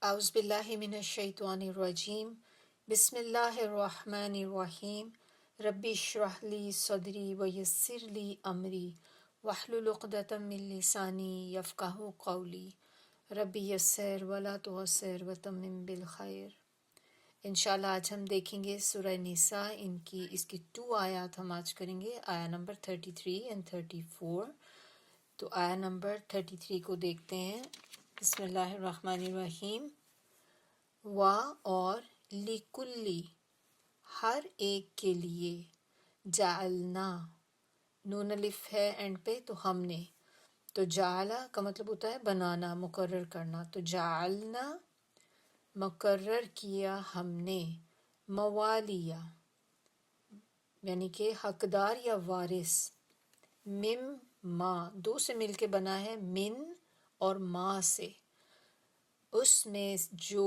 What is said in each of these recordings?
اعوذ باللہ من الشیطان الرجیم بسم اللہ الرحمن الرحیم ربی اشرح لی صدری ویسر لی امری واحلل عقدۃ من لسانی یفقہوا قولی ربی یسر ولا تعسر وتمم بالخیر۔ انشاءاللہ آج ہم دیکھیں گے سورہ نساء، اس کی 2 آیات ہم آج کریں گے، آیا نمبر 33 and 34۔ تو آیا نمبر 33 کو دیکھتے ہیں۔ بسم اللہ الرحمن الرحیم۔ وا اور لکلی ہر ایک کے لیے، جعلنا نون الف ہے اینڈ پہ تو ہم نے، تو جعلہ کا مطلب ہوتا ہے بنانا، مقرر کرنا، تو جعلنا مقرر کیا ہم نے، موالیا یعنی کہ حقدار یا وارث، مم ما دو سے مل کے بنا ہے، من اور ما سے، اس میں جو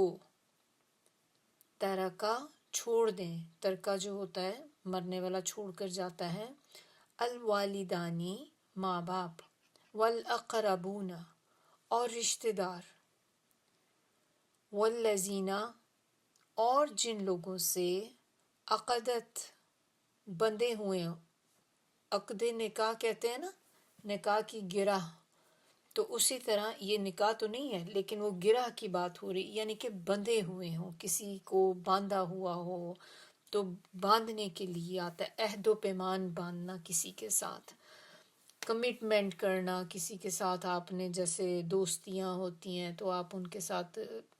ترکا چھوڑ دیں، ترکا جو ہوتا ہے مرنے والا چھوڑ کر جاتا ہے، الوالدانی ماں باپ، والاقربون اور رشتہ دار، والذین اور جن لوگوں سے عقدت بندھے ہوئے، عقد نکاح کہتے ہیں نا، نکاح کی گرہ، تو اسی طرح یہ نکاح تو نہیں ہے لیکن وہ گرہ کی بات ہو رہی، یعنی کہ بندھے ہوئے ہوں، کسی کو باندھا ہوا ہو تو باندھنے کے لیے آتا ہے، عہد و پیمان باندھنا کسی کے ساتھ، کمٹمنٹ کرنا کسی کے ساتھ، آپ نے جیسے دوستیاں ہوتی ہیں تو آپ ان کے ساتھ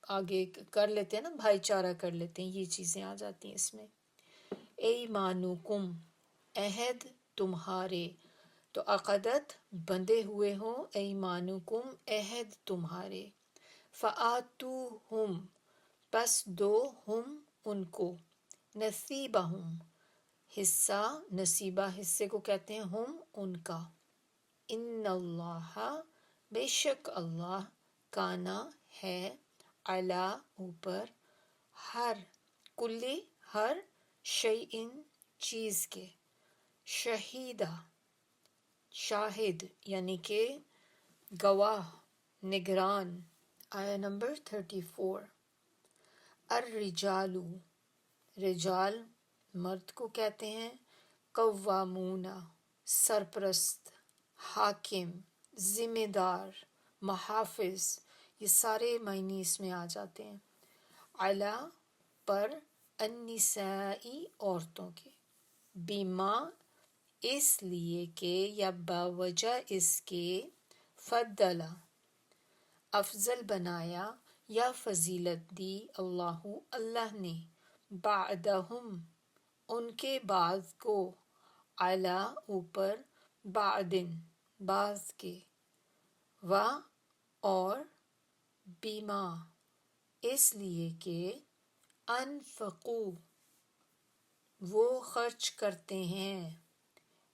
آگے کر لیتے ہیں نا، بھائی چارہ کر لیتے ہیں، یہ چیزیں آ جاتی ہیں اس میں۔ ایمانکم عہد تمہارے، تو عقدت بندھے ہوئے ہوں، ایمانکم عہد تمہارے، فآتوہم پس دو ہم ان کو، نصیبہم حصہ، نصیبہ حصے کو کہتے ہیں ہم ان کا، ان اللہ بے شک اللہ، کانا ہے، علی اوپر، ہر کلی ہر، شیئن چیز کے، شہیدہ شاہد یعنی کہ گواہ، نگران۔ آیا نمبر 34۔ الرجال رجال مرد کو کہتے ہیں، قوامون سرپرست، حاکم، ذمہ دار، محافظ، یہ سارے معنی اس میں آ جاتے ہیں، علی پر، النساء عورتوں کے، بما اس لیے کہ یا باوجہ اس کے، فضل افضل بنایا یا فضیلت دی، اللہ نے، بعدہم ان کے بعض کو، علی اوپر، بعدن بعض کے، و اور، بما اس لیے کہ، انفقوا وہ خرچ کرتے ہیں،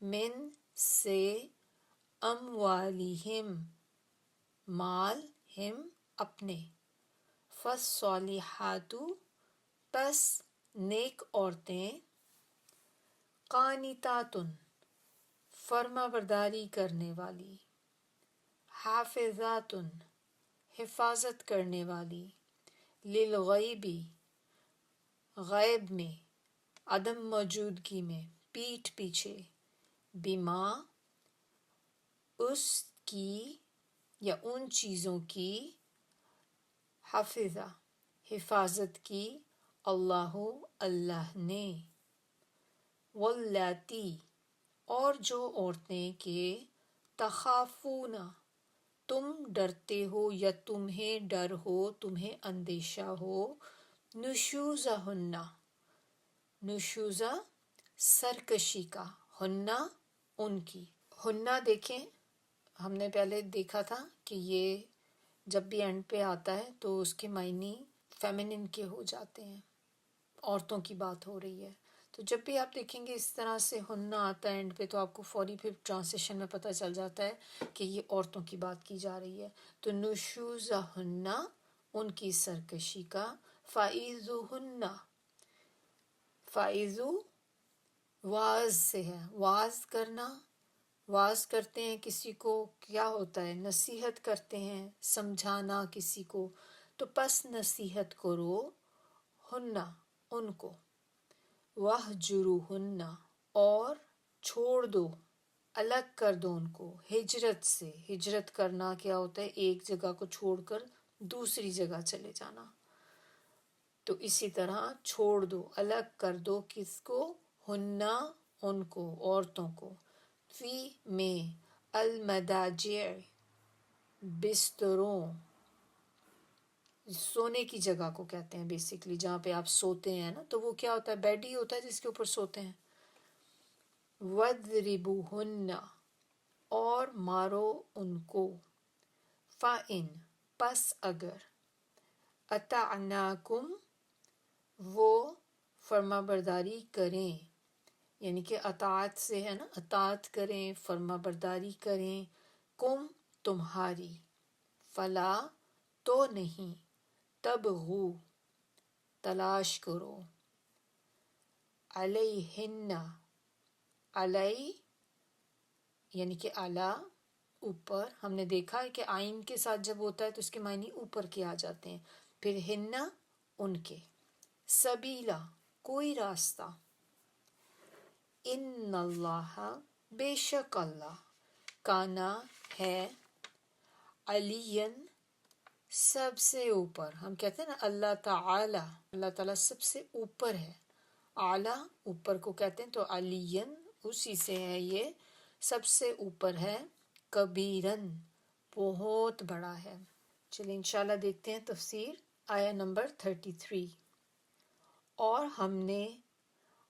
من سے، اموالہم مال، ہم اپنے، فالصالحات پس نیک عورتیں، قانتات فرما برداری کرنے والی، حافظات حفاظت کرنے والی، للغیب غیب میں، عدم موجودگی میں، پیٹھ پیچھے، بما اس کی یا ان چیزوں کی، حفظہ حفاظت کی، اللہ نے، واللاتی اور جو عورتیں کہ، تخافون تم ڈرتے ہو یا تمہیں ڈر ہو، تمہیں اندیشہ ہو، نشوزہن نشوزہ سرکشی کا، ہنہ ان کی، ہنہ دیکھیں ہم نے پہلے دیکھا تھا کہ یہ جب بھی اینڈ پہ آتا ہے تو اس کے معنی فیمنن کے ہو جاتے ہیں، عورتوں کی بات ہو رہی ہے، تو جب بھی آپ دیکھیں گے اس طرح سے ہنہ آتا ہے اینڈ پہ تو آپ کو فوری پھر ٹرانسلیشن میں پتہ چل جاتا ہے کہ یہ عورتوں کی بات کی جا رہی ہے، تو نشوزہن ان کی سرکشی کا، فائزوہن فائزو واز سے ہے، واز کرنا، واز کرتے ہیں کسی کو، کیا ہوتا ہے، نصیحت کرتے ہیں، سمجھانا کسی کو، تو پس نصیحت کرو ہننا ان کو، وَاہْجُرُوهُنَّ اور چھوڑ دو، الگ کر دو ان کو ہجرت سے۔ ہجرت کرنا کیا ہوتا ہے؟ ایک جگہ کو چھوڑ کر دوسری جگہ چلے جانا۔ تو اسی طرح چھوڑ دو، الگ کر دو، کس کو؟ ہننا ان کو، عورتوں کو، فی میں، المداجع بستروں، سونے کی جگہ کو کہتے ہیں بیسیکلی، جہاں پہ آپ سوتے ہیں نا، تو وہ کیا ہوتا ہے؟ بیڈ ہی ہوتا ہے جس کے اوپر سوتے ہیں۔ وَاضْرِبُوهُنَّ اور مارو ان کو، فَإِن پس اگر، اطعناکم وہ فرما برداری کریں، یعنی کہ اطاعت سے ہے نا، اطاعت کریں، فرما برداری کریں، کم تمہاری، فلا تو نہیں، تبغو تلاش کرو، علیہن علی یعنی کہ اعلیٰ اوپر، ہم نے دیکھا ہے کہ آئین کے ساتھ جب ہوتا ہے تو اس کے معنی اوپر کے آ جاتے ہیں، پھر ہننا ان کے، سبیلا کوئی راستہ، ان اللہ بے شک اللہ، کانا ہے، علین سب سے اوپر، ہم کہتے ہیں نا اللہ تعالی، اللہ تعالیٰ سب سے اوپر ہے، اعلیٰ اوپر کو کہتے ہیں، تو علین اسی سے ہے، یہ سب سے اوپر ہے، کبیرن بہت بڑا ہے۔ چلیں انشاءاللہ دیکھتے ہیں تفسیر آیا نمبر 33۔ اور ہم نے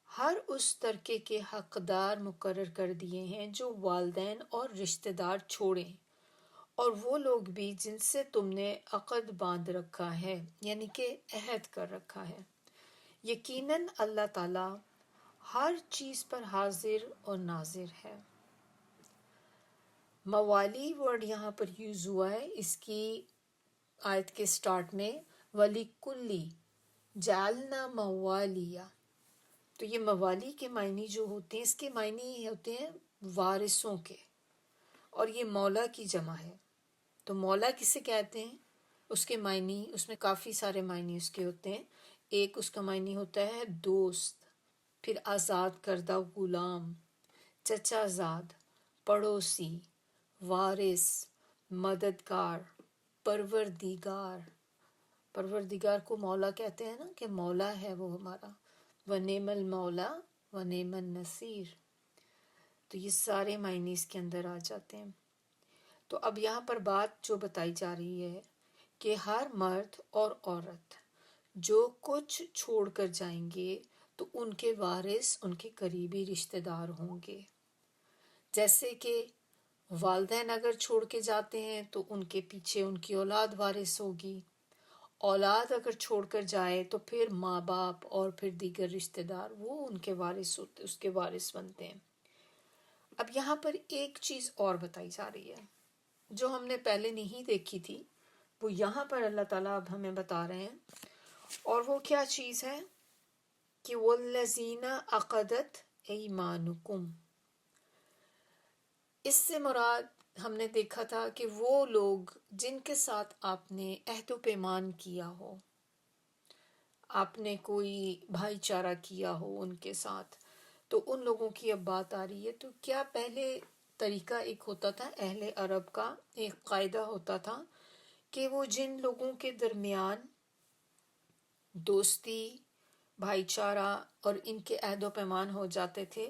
ہر اس ترکے کے حقدار مقرر کر دیے ہیں جو والدین اور رشتہ دار چھوڑیں، اور وہ لوگ بھی جن سے تم نے عقد باندھ رکھا ہے، یعنی کہ عہد کر رکھا ہے، یقیناً اللہ تعالیٰ ہر چیز پر حاضر اور ناظر ہے۔ موالی ورڈ یہاں پر یوز ہوا ہے اس کی آیت کے سٹارٹ میں، وَلِكُلِّ جَعَلْنَا مَوَالِيَ، تو یہ موالی کے معنی جو ہوتے ہیں، اس کے معنی ہوتے ہیں وارثوں کے، اور یہ مولا کی جمع ہے۔ تو مولا کسے کہتے ہیں؟ اس کے معنی، اس میں کافی سارے معنی اس کے ہوتے ہیں۔ ایک اس کا معنی ہوتا ہے دوست، پھر آزاد کردہ غلام، چچا زاد، پڑوسی، وارث، مددگار، پروردگار، پروردگار کو مولا کہتے ہیں نا، کہ مولا ہے وہ ہمارا، وَنِعْمَ الْمَوْلَى وَنِعْمَ النَّصِيرُ، تو یہ سارے معنی اس کے اندر آ جاتے ہیں۔ تو اب یہاں پر بات جو بتائی جا رہی ہے کہ ہر مرد اور عورت جو کچھ چھوڑ کر جائیں گے تو ان کے وارث ان کے قریبی رشتہ دار ہوں گے، جیسے کہ والدین اگر چھوڑ کے جاتے ہیں تو ان کے پیچھے ان کی اولاد وارث ہوگی، اولاد اگر چھوڑ کر جائے تو پھر ماں باپ اور پھر دیگر رشتہ دار وہ ان کے وارث ہوتے، اس کے وارث بنتے ہیں۔ اب یہاں پر ایک چیز اور بتائی جا رہی ہے جو ہم نے پہلے نہیں دیکھی تھی، وہ یہاں پر اللہ تعالیٰ اب ہمیں بتا رہے ہیں، اور وہ کیا چیز ہے کہ وَالَّذِينَ عَقَدَتْ أَيْمَانُكُمْ، اس سے مراد ہم نے دیکھا تھا کہ وہ لوگ جن کے ساتھ آپ نے عہد و پیمان کیا ہو، آپ نے کوئی بھائی چارہ کیا ہو ان کے ساتھ، تو ان لوگوں کی اب بات آ رہی ہے۔ تو کیا پہلے طریقہ ایک ہوتا تھا اہل عرب کا، ایک قاعدہ ہوتا تھا کہ وہ جن لوگوں کے درمیان دوستی، بھائی چارہ اور ان کے عہد و پیمان ہو جاتے تھے،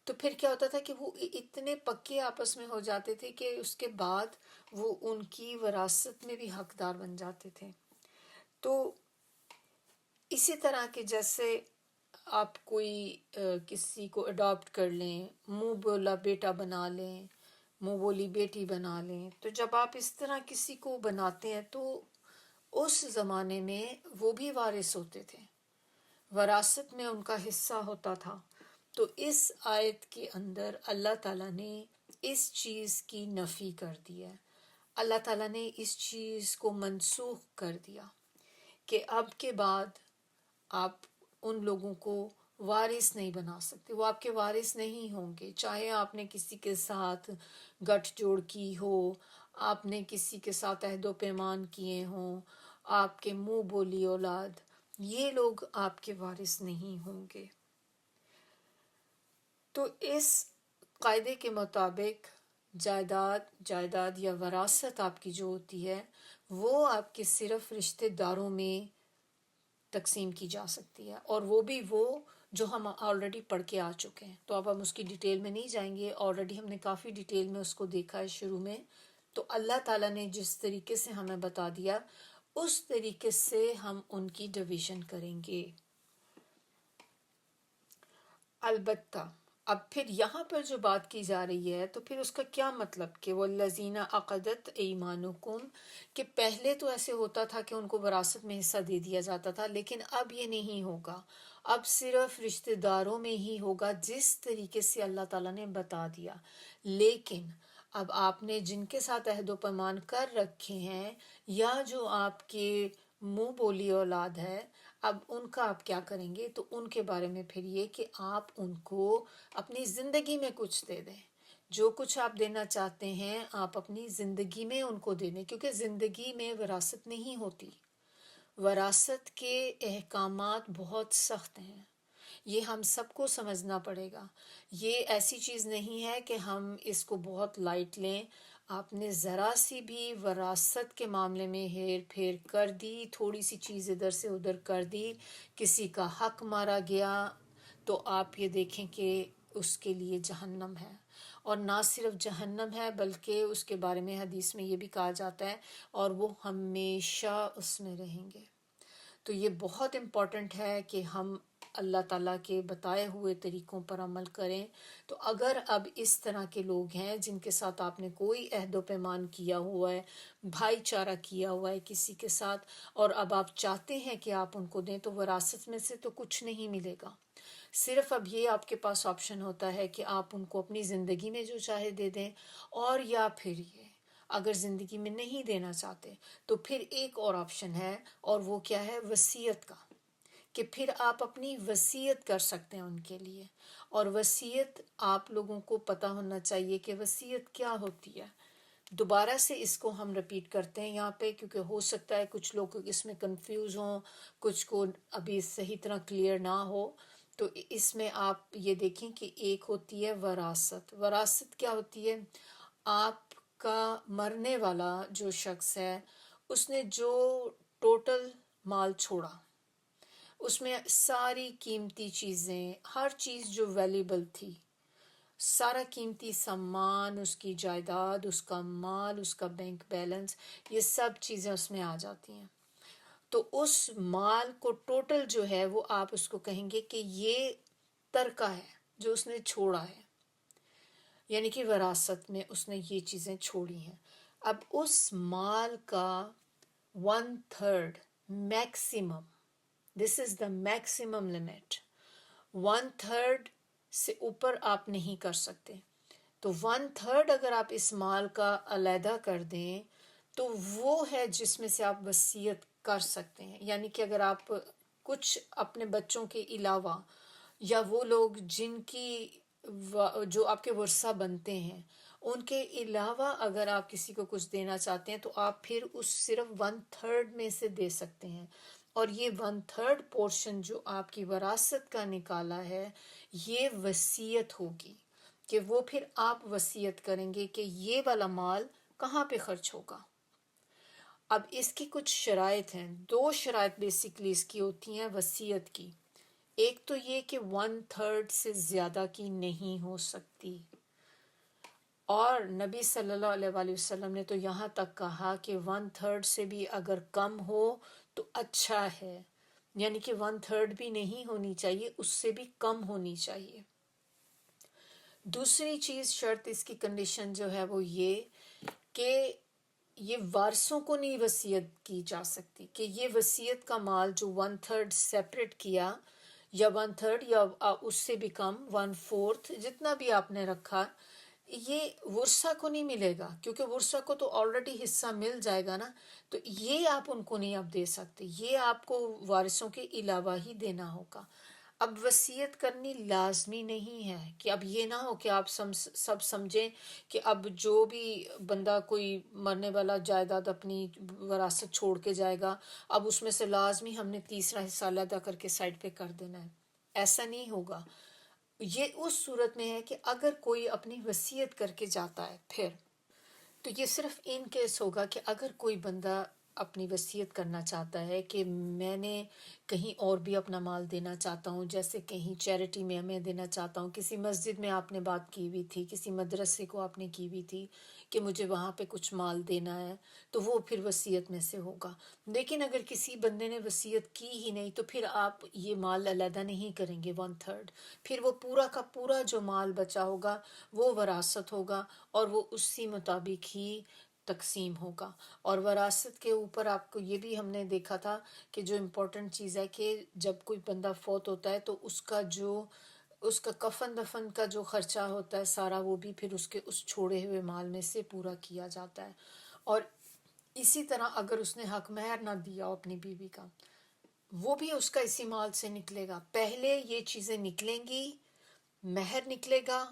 تو پھر کیا ہوتا تھا کہ وہ اتنے پکے آپس میں ہو جاتے تھے کہ اس کے بعد وہ ان کی وراثت میں بھی حقدار بن جاتے تھے۔ تو اسی طرح کہ جیسے آپ کوئی کسی کو اڈاپٹ کر لیں، منہ بولا بیٹا بنا لیں، منہ بولی بیٹی بنا لیں، تو جب آپ اس طرح کسی کو بناتے ہیں تو اس زمانے میں وہ بھی وارث ہوتے تھے، وراثت میں ان کا حصہ ہوتا تھا۔ تو اس آیت کے اندر اللہ تعالیٰ نے اس چیز کی نفی کر دی ہے، اللہ تعالیٰ نے اس چیز کو منسوخ کر دیا کہ اب کے بعد آپ ان لوگوں کو وارث نہیں بنا سکتے، وہ آپ کے وارث نہیں ہوں گے، چاہے آپ نے کسی کے ساتھ گٹھ جوڑ کی ہو، آپ نے کسی کے ساتھ عہد و پیمان کیے ہوں، آپ کے منہ بولی اولاد، یہ لوگ آپ کے وارث نہیں ہوں گے۔ تو اس قاعدے کے مطابق جائیداد یا وراثت آپ کی جو ہوتی ہے وہ آپ کے صرف رشتہ داروں میں تقسیم کی جا سکتی ہے، اور وہ بھی وہ جو ہم آلریڈی پڑھ کے آ چکے ہیں۔ تو اب ہم اس کی ڈیٹیل میں نہیں جائیں گے، آلریڈی ہم نے کافی ڈیٹیل میں اس کو دیکھا ہے شروع میں۔ تو اللہ تعالیٰ نے جس طریقے سے ہمیں بتا دیا اس طریقے سے ہم ان کی ڈویژن کریں گے۔ البتہ اب پھر یہاں پر جو بات کی جا رہی ہے تو پھر اس کا کیا مطلب کہ وَالَّذِينَ عَقَدَتْ أَيْمَانُكُمْ، کہ پہلے تو ایسے ہوتا تھا کہ ان کو وراثت میں حصہ دے دیا جاتا تھا، لیکن اب یہ نہیں ہوگا، اب صرف رشتہ داروں میں ہی ہوگا جس طریقے سے اللہ تعالیٰ نے بتا دیا۔ لیکن اب آپ نے جن کے ساتھ عہد و پیمان کر رکھے ہیں یا جو آپ کے منہ بولی اولاد ہے، اب ان کا آپ کیا کریں گے؟ تو ان کے بارے میں پھر یہ کہ آپ ان کو اپنی زندگی میں کچھ دے دیں، جو کچھ آپ دینا چاہتے ہیں آپ اپنی زندگی میں ان کو دے دیں، کیونکہ زندگی میں وراثت نہیں ہوتی۔ وراثت کے احکامات بہت سخت ہیں، یہ ہم سب کو سمجھنا پڑے گا۔ یہ ایسی چیز نہیں ہے کہ ہم اس کو بہت لائٹ لیں۔ آپ نے ذرا سی بھی وراثت کے معاملے میں ہیر پھیر کر دی، تھوڑی سی چیز ادھر سے ادھر کر دی، کسی کا حق مارا گیا، تو آپ یہ دیکھیں کہ اس کے لیے جہنم ہے، اور نہ صرف جہنم ہے بلکہ اس کے بارے میں حدیث میں یہ بھی کہا جاتا ہے اور وہ ہمیشہ اس میں رہیں گے۔ تو یہ بہت امپورٹنٹ ہے کہ ہم اللہ تعالیٰ کے بتائے ہوئے طریقوں پر عمل کریں۔ تو اگر اب اس طرح کے لوگ ہیں جن کے ساتھ آپ نے کوئی عہد و پیمان کیا ہوا ہے، بھائی چارہ کیا ہوا ہے کسی کے ساتھ، اور اب آپ چاہتے ہیں کہ آپ ان کو دیں، تو وراثت میں سے تو کچھ نہیں ملے گا۔ صرف اب یہ آپ کے پاس آپشن ہوتا ہے کہ آپ ان کو اپنی زندگی میں جو چاہے دے دیں، اور یا پھر یہ اگر زندگی میں نہیں دینا چاہتے تو پھر ایک اور آپشن ہے، اور وہ کیا ہے؟ وصیت کا، کہ پھر آپ اپنی وصیت کر سکتے ہیں ان کے لیے۔ اور وصیت آپ لوگوں کو پتہ ہونا چاہیے کہ وصیت کیا ہوتی ہے۔ دوبارہ سے اس کو ہم رپیٹ کرتے ہیں یہاں پہ، کیونکہ ہو سکتا ہے کچھ لوگ اس میں کنفیوز ہوں، کچھ کو ابھی صحیح طرح کلیئر نہ ہو۔ تو اس میں آپ یہ دیکھیں کہ ایک ہوتی ہے وراثت۔ وراثت کیا ہوتی ہے؟ آپ کا مرنے والا جو شخص ہے اس نے جو ٹوٹل مال چھوڑا، اس میں ساری قیمتی چیزیں، ہر چیز جو ویلیبل تھی، سارا قیمتی سامان، اس کی جائیداد، اس کا مال، اس کا بینک بیلنس، یہ سب چیزیں اس میں آ جاتی ہیں۔ تو اس مال کو ٹوٹل جو ہے وہ آپ اس کو کہیں گے کہ یہ ترکہ ہے جو اس نے چھوڑا ہے، یعنی کہ وراثت میں اس نے یہ چیزیں چھوڑی ہیں۔ اب اس مال کا 1/3 maximum, this is the maximum limit, 1/3 سے اوپر آپ نہیں کر سکتے۔ تو 1/3 اگر آپ اس مال کا علیحدہ کر دیں تو وہ ہے جس میں سے آپ وصیت کر سکتے ہیں۔ یعنی کہ اگر آپ کچھ اپنے بچوں کے علاوہ، یا وہ لوگ جن کی جو آپ کے ورثہ بنتے ہیں ان کے علاوہ اگر آپ کسی کو کچھ دینا چاہتے ہیں تو آپ پھر اس صرف 1/3 میں سے دے سکتے ہیں۔ اور یہ 1/3 پورشن جو آپ کی وراثت کا نکالا ہے یہ وصیت ہوگی، کہ وہ پھر آپ وصیت کریں گے کہ یہ والا مال کہاں پہ خرچ ہوگا۔ اب اس کی کچھ شرائط ہیں، 2 شرائط بیسیکلی اس کی ہوتی ہیں وصیت کی۔ ایک تو یہ کہ 1/3 سے زیادہ کی نہیں ہو سکتی، اور نبی صلی اللہ علیہ وآلہ وسلم نے تو یہاں تک کہا کہ 1/3 سے بھی اگر کم ہو تو اچھا ہے، یعنی کہ 1/3 بھی نہیں ہونی چاہیے، اس سے بھی کم ہونی چاہیے۔ دوسری چیز، شرط، اس کی کنڈیشن جو ہے وہ یہ کہ یہ وارثوں کو نہیں وصیت کی جا سکتی، کہ یہ وصیت کا مال جو 1/3 سیپریٹ کیا، یا 1/3 یا اس سے بھی کم 1/4 جتنا بھی آپ نے رکھا، یہ ورثہ کو نہیں ملے گا، کیونکہ ورثہ کو تو آلریڈی حصہ مل جائے گا نا۔ تو یہ آپ ان کو نہیں اب دے سکتے، یہ آپ کو وارثوں کے علاوہ ہی دینا ہوگا۔ اب وصیت کرنی لازمی نہیں ہے کہ اب یہ نہ ہو کہ آپ سب سمجھیں کہ اب جو بھی بندہ کوئی مرنے والا جائیداد اپنی وراثت چھوڑ کے جائے گا، اب اس میں سے لازمی ہم نے تیسرا حصہ علیحدہ کر کے سائڈ پہ کر دینا ہے. ایسا نہیں ہوگا. یہ اس صورت میں ہے کہ اگر کوئی اپنی وصیت کر کے جاتا ہے پھر تو یہ صرف ان کیس ہوگا کہ اگر کوئی بندہ اپنی وصیت کرنا چاہتا ہے کہ میں نے کہیں اور بھی اپنا مال دینا چاہتا ہوں، جیسے کہیں چیریٹی میں دینا چاہتا ہوں، کسی مسجد میں آپ نے بات کی ہوئی تھی، کسی مدرسے کو آپ نے کی ہوئی تھی کہ مجھے وہاں پہ کچھ مال دینا ہے، تو وہ پھر وصیت میں سے ہوگا. لیکن اگر کسی بندے نے وصیت کی ہی نہیں تو پھر آپ یہ مال علیحدہ نہیں کریں گے 1/3. پھر وہ پورا کا پورا جو مال بچا ہوگا وہ وراثت ہوگا اور وہ اسی مطابق ہی تقسیم ہوگا. اور وراثت کے اوپر آپ کو یہ بھی ہم نے دیکھا تھا کہ جو امپورٹنٹ چیز ہے کہ جب کوئی بندہ فوت ہوتا ہے تو اس کا کفن دفن کا جو خرچہ ہوتا ہے سارا وہ بھی پھر اس کے اس چھوڑے ہوئے مال میں سے پورا کیا جاتا ہے. اور اسی طرح اگر اس نے حق مہر نہ دیا ہو اپنی بیوی کا، وہ بھی اس کا اسی مال سے نکلے گا. پہلے یہ چیزیں نکلیں گی، مہر نکلے گا.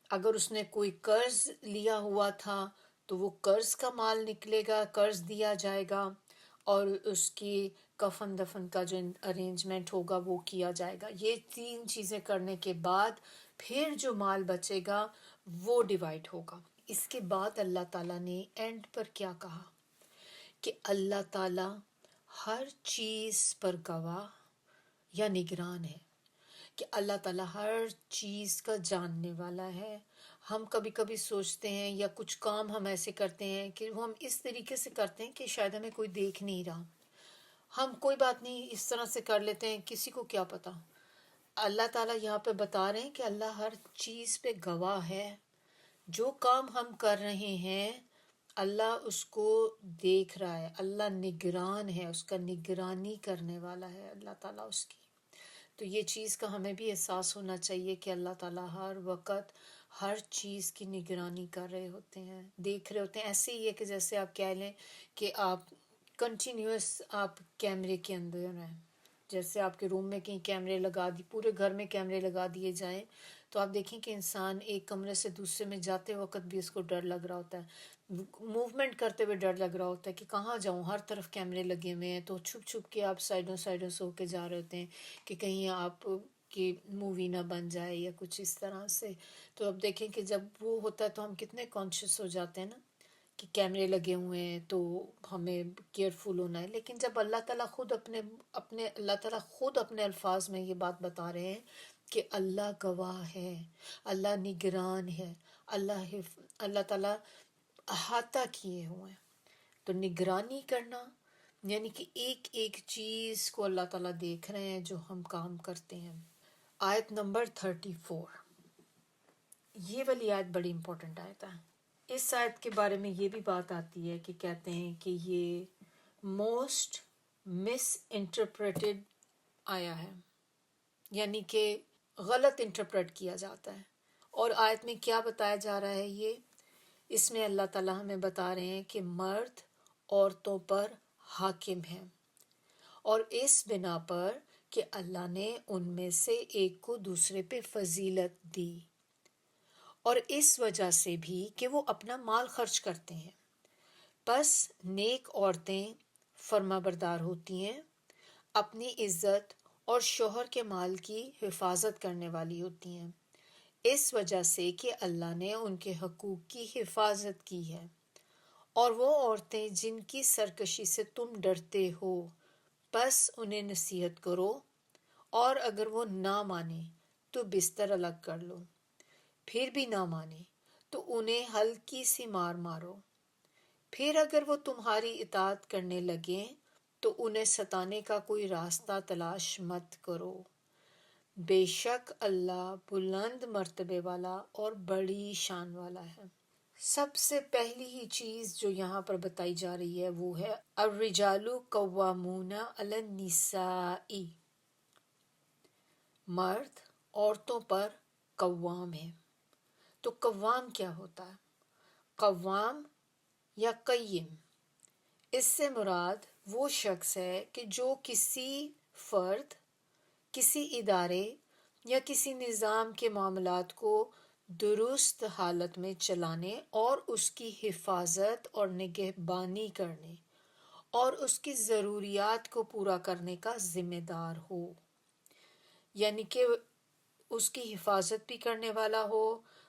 اگر اس نے کوئی قرض لیا ہوا تھا تو وہ قرض کا مال نکلے گا، قرض دیا جائے گا، اور اس کی کفن دفن کا جو ارینجمنٹ ہوگا وہ کیا جائے گا. یہ 3 چیزیں کرنے کے بعد پھر جو مال بچے گا وہ ڈیوائڈ ہوگا. اس کے بعد اللہ تعالیٰ نے اینڈ پر کیا کہا کہ اللہ تعالیٰ ہر چیز پر گواہ یا نگران ہے، کہ اللہ تعالیٰ ہر چیز کا جاننے والا ہے. ہم کبھی کبھی سوچتے ہیں یا کچھ کام ہم ایسے کرتے ہیں کہ وہ ہم اس طریقے سے کرتے ہیں کہ شاید ہمیں کوئی دیکھ نہیں رہا، ہم کوئی بات نہیں اس طرح سے کر لیتے ہیں، کسی کو کیا پتا. اللہ تعالیٰ یہاں پہ بتا رہے ہیں کہ اللہ ہر چیز پہ گواہ ہے. جو کام ہم کر رہے ہیں اللہ اس کو دیکھ رہا ہے، اللہ نگران ہے، اس کا نگرانی کرنے والا ہے اللہ تعالیٰ اس کی. تو یہ چیز کا ہمیں بھی احساس ہونا چاہیے کہ اللہ تعالیٰ ہر وقت ہر چیز کی نگرانی کر رہے ہوتے ہیں، دیکھ رہے ہوتے ہیں. ایسے ہی ہے کہ جیسے آپ کہہ لیں کہ آپ کنٹینیوس آپ کیمرے کے اندر ہیں. جیسے آپ کے روم میں کہیں کیمرے لگا دی، پورے گھر میں کیمرے لگا دیے جائیں تو آپ دیکھیں کہ انسان ایک کمرے سے دوسرے میں جاتے وقت بھی اس کو ڈر لگ رہا ہوتا ہے، موومنٹ کرتے ہوئے ڈر لگ رہا ہوتا ہے کہ کہاں جاؤں، ہر طرف کیمرے لگے ہوئے ہیں. تو چھپ چھپ کے آپ سائڈوں سے ہو کے جا رہے ہوتے ہیں کہ کہیں آپ کی مووی نہ بن جائے یا کچھ اس طرح سے. تو اب دیکھیں کہ جب وہ ہوتا ہے تو ہم کتنے کانشیس ہو جاتے ہیں نا کہ کیمرے لگے ہوئے ہیں تو ہمیں کیئرفل ہونا ہے. لیکن جب اللہ تعالیٰ خود اپنے الفاظ میں یہ بات بتا رہے ہیں کہ اللہ گواہ ہے، اللہ نگران ہے، اللہ تعالیٰ احاطہ کیے ہوئے ہیں. تو نگرانی کرنا یعنی کہ ایک ایک چیز کو اللہ تعالیٰ دیکھ رہے ہیں جو ہم کام کرتے ہیں. آیت نمبر 34، یہ والی آیت بڑی امپورٹنٹ آیت ہے. اس آیت کے بارے میں یہ بھی بات آتی ہے کہ کہتے ہیں کہ یہ موسٹ مس انٹرپریٹڈ آیا ہے، یعنی کہ غلط انٹرپریٹ کیا جاتا ہے. اور آیت میں کیا بتایا جا رہا ہے؟ اس میں اللہ تعالیٰ ہمیں بتا رہے ہیں کہ مرد عورتوں پر حاکم ہیں، اور اس بنا پر کہ اللہ نے ان میں سے ایک کو دوسرے پہ فضیلت دی، اور اس وجہ سے بھی کہ وہ اپنا مال خرچ کرتے ہیں. پس نیک عورتیں فرما بردار ہوتی ہیں، اپنی عزت اور شوہر کے مال کی حفاظت کرنے والی ہوتی ہیں، اس وجہ سے کہ اللہ نے ان کے حقوق کی حفاظت کی ہے. اور وہ عورتیں جن کی سرکشی سے تم ڈرتے ہو پس انہیں نصیحت کرو، اور اگر وہ نہ مانے تو بستر الگ کر لو، پھر بھی نہ مانے تو انہیں ہلکی سی مار مارو. پھر اگر وہ تمہاری اطاعت کرنے لگیں تو انہیں ستانے کا کوئی راستہ تلاش مت کرو. بے شک اللہ بلند مرتبے والا اور بڑی شان والا ہے. سب سے پہلی ہی چیز جو یہاں پر بتائی جا رہی ہے وہ ہے الرجال قوامون علی النساء، مرد عورتوں پر قوام ہے. تو قوام کیا ہوتا ہے؟ قوام یا قیم، اس سے مراد وہ شخص ہے کہ جو کسی فرد کسی ادارے یا کسی نظام کے معاملات کو درست حالت میں چلانے اور اس کی حفاظت اور نگہبانی کرنے اور اس کی ضروریات کو پورا کرنے کا ذمہ دار ہو، یعنی کہ اس کی حفاظت بھی کرنے والا ہو،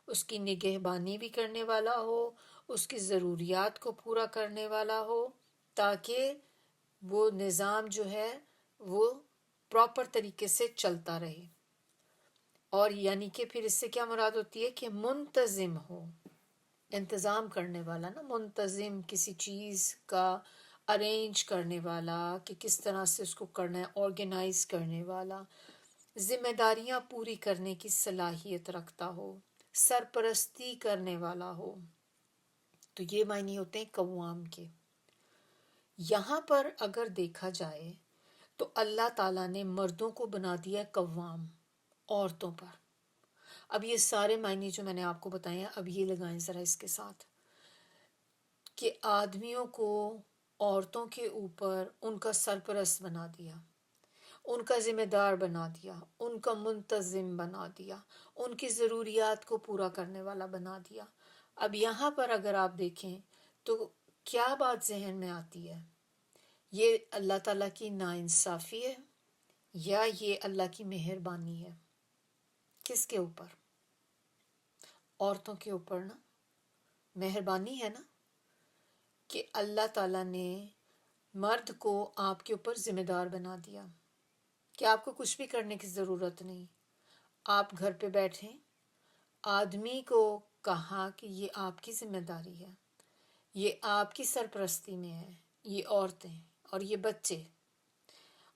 اس کی نگہبانی بھی کرنے والا ہو، اس کی ضروریات کو پورا کرنے والا ہو، تاکہ وہ نظام جو ہے وہ پراپر طریقے سے چلتا رہے۔ اور یعنی کہ پھر اس سے کیا مراد ہوتی ہے کہ منتظم ہو، انتظام کرنے والا نا، منتظم، کسی چیز کا ارینج کرنے والا کہ کس طرح سے اس کو کرنا ہے، آرگنائز کرنے والا، ذمہ داریاں پوری کرنے کی صلاحیت رکھتا ہو، سرپرستی کرنے والا ہو۔ تو یہ معنی ہوتے ہیں قوام کے۔ یہاں پر اگر دیکھا جائے تو اللہ تعالیٰ نے مردوں کو بنا دیا قوام عورتوں پر۔ اب یہ سارے معنی جو میں نے آپ کو بتائے ہیں، اب یہ لگائیں ذرا اس کے ساتھ، کہ آدمیوں کو عورتوں کے اوپر ان کا سرپرست بنا دیا، ان کا ذمہ دار بنا دیا، ان کا منتظم بنا دیا، ان کی ضروریات کو پورا کرنے والا بنا دیا۔ اب یہاں پر اگر آپ دیکھیں تو کیا بات ذہن میں آتی ہے؟ یہ اللہ تعالیٰ کی ناانصافی ہے یا یہ اللہ کی مہربانی ہے؟ کس کے اوپر؟ عورتوں کے اوپر نا۔ مہربانی ہے نا کہ اللہ تعالیٰ نے مرد کو آپ کے اوپر ذمہ دار بنا دیا کہ آپ کو کچھ بھی کرنے کی ضرورت نہیں، آپ گھر پہ بیٹھیں۔ آدمی کو کہا کہ یہ آپ کی ذمہ داری ہے، یہ آپ کی سرپرستی میں ہے، یہ عورتیں اور یہ بچے،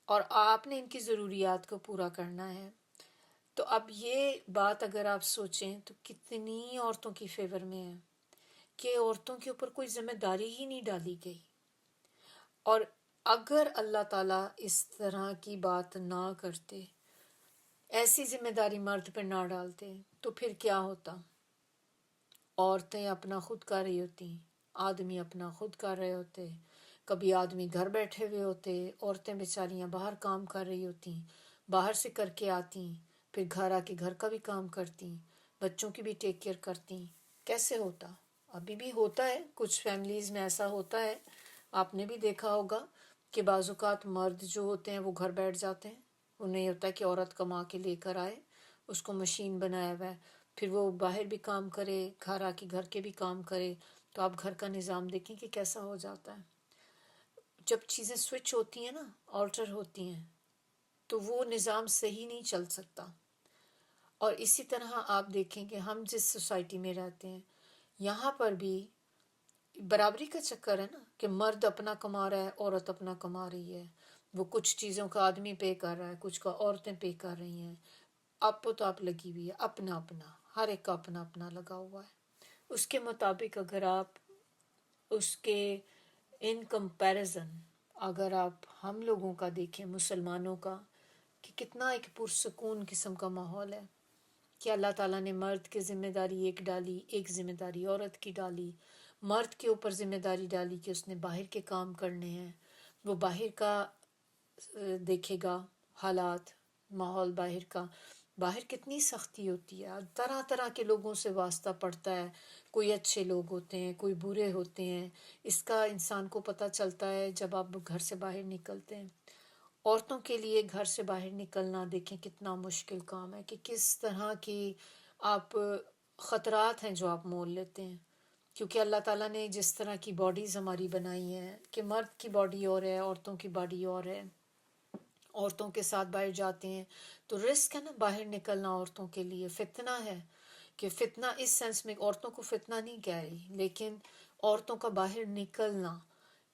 اور آپ نے ان کی ضروریات کو پورا کرنا ہے۔ تو اب یہ بات اگر آپ سوچیں تو کتنی عورتوں کی فیور میں ہے کہ عورتوں کے اوپر کوئی ذمہ داری ہی نہیں ڈالی گئی۔ اور اگر اللہ تعالیٰ اس طرح کی بات نہ کرتے، ایسی ذمہ داری مرد پہ نہ ڈالتے، تو پھر کیا ہوتا؟ عورتیں اپنا خود کر رہی ہوتی، آدمی اپنا خود کر رہے ہوتے، کبھی آدمی گھر بیٹھے ہوئے ہوتے، عورتیں بیچاریاں باہر کام کر رہی ہوتی، باہر سے کر کے آتی، پھر گھر آ کے گھر کا بھی کام کرتی، بچوں کی بھی ٹیک کیئر کرتی۔ کیسے ہوتا؟ ابھی بھی ہوتا ہے، کچھ فیملیز میں ایسا ہوتا ہے، آپ نے بھی دیکھا ہوگا کہ بعض اوقات مرد جو ہوتے ہیں وہ گھر بیٹھ جاتے ہیں، انہیں ہوتا ہے کہ عورت کما کے لے کر آئے، اس کو مشین بنایا ہوا ہے، پھر وہ باہر بھی کام کرے، گھر آ کے گھر کے بھی کام کرے۔ تو آپ گھر کا نظام دیکھیں کہ کیسا ہو جاتا ہے۔ جب چیزیں سوئچ ہوتی ہیں نا، آلٹر ہوتی ہیں، تو وہ نظام صحیح نہیں چل سکتا۔ اور اسی طرح آپ دیکھیں کہ ہم جس سوسائٹی میں رہتے ہیں، یہاں پر بھی برابری کا چکر ہے نا، کہ مرد اپنا کما رہا ہے، عورت اپنا کما رہی ہے، وہ کچھ چیزوں کا آدمی پے کر رہا ہے، کچھ کا عورتیں پے کر رہی ہیں، آپ تو آپ لگی ہوئی ہے، اپنا اپنا، ہر ایک کا اپنا اپنا لگا ہوا ہے۔ اس کے مطابق اگر آپ اس کے ان کمپیریزن اگر آپ ہم لوگوں کا دیکھیں، مسلمانوں کا، کہ کتنا ایک پرسکون قسم کا ماحول ہے، کہ اللہ تعالیٰ نے مرد کی ذمہ داری ایک ڈالی، ایک ذمہ داری عورت کی ڈالی، مرد کے اوپر ذمہ داری ڈالی کہ اس نے باہر کے کام کرنے ہیں، وہ باہر کا دیکھے گا، حالات، ماحول باہر کا، باہر کتنی سختی ہوتی ہے، طرح طرح کے لوگوں سے واسطہ پڑتا ہے، کوئی اچھے لوگ ہوتے ہیں، کوئی برے ہوتے ہیں، اس کا انسان کو پتہ چلتا ہے جب آپ گھر سے باہر نکلتے ہیں۔ عورتوں کے لیے گھر سے باہر نکلنا دیکھیں کتنا مشکل کام ہے، کہ کس طرح کی آپ خطرات ہیں جو آپ مول لیتے ہیں، کیونکہ اللہ تعالیٰ نے جس طرح کی باڈیز ہماری بنائی ہیں، کہ مرد کی باڈی اور ہے، عورتوں کی باڈی اور ہے، عورتوں کے ساتھ باہر جاتے ہیں تو رسک ہے نا، باہر نکلنا عورتوں کے لیے فتنہ ہے، کہ فتنہ اس سینس میں عورتوں کو فتنہ نہیں کہہ رہی، لیکن عورتوں کا باہر نکلنا،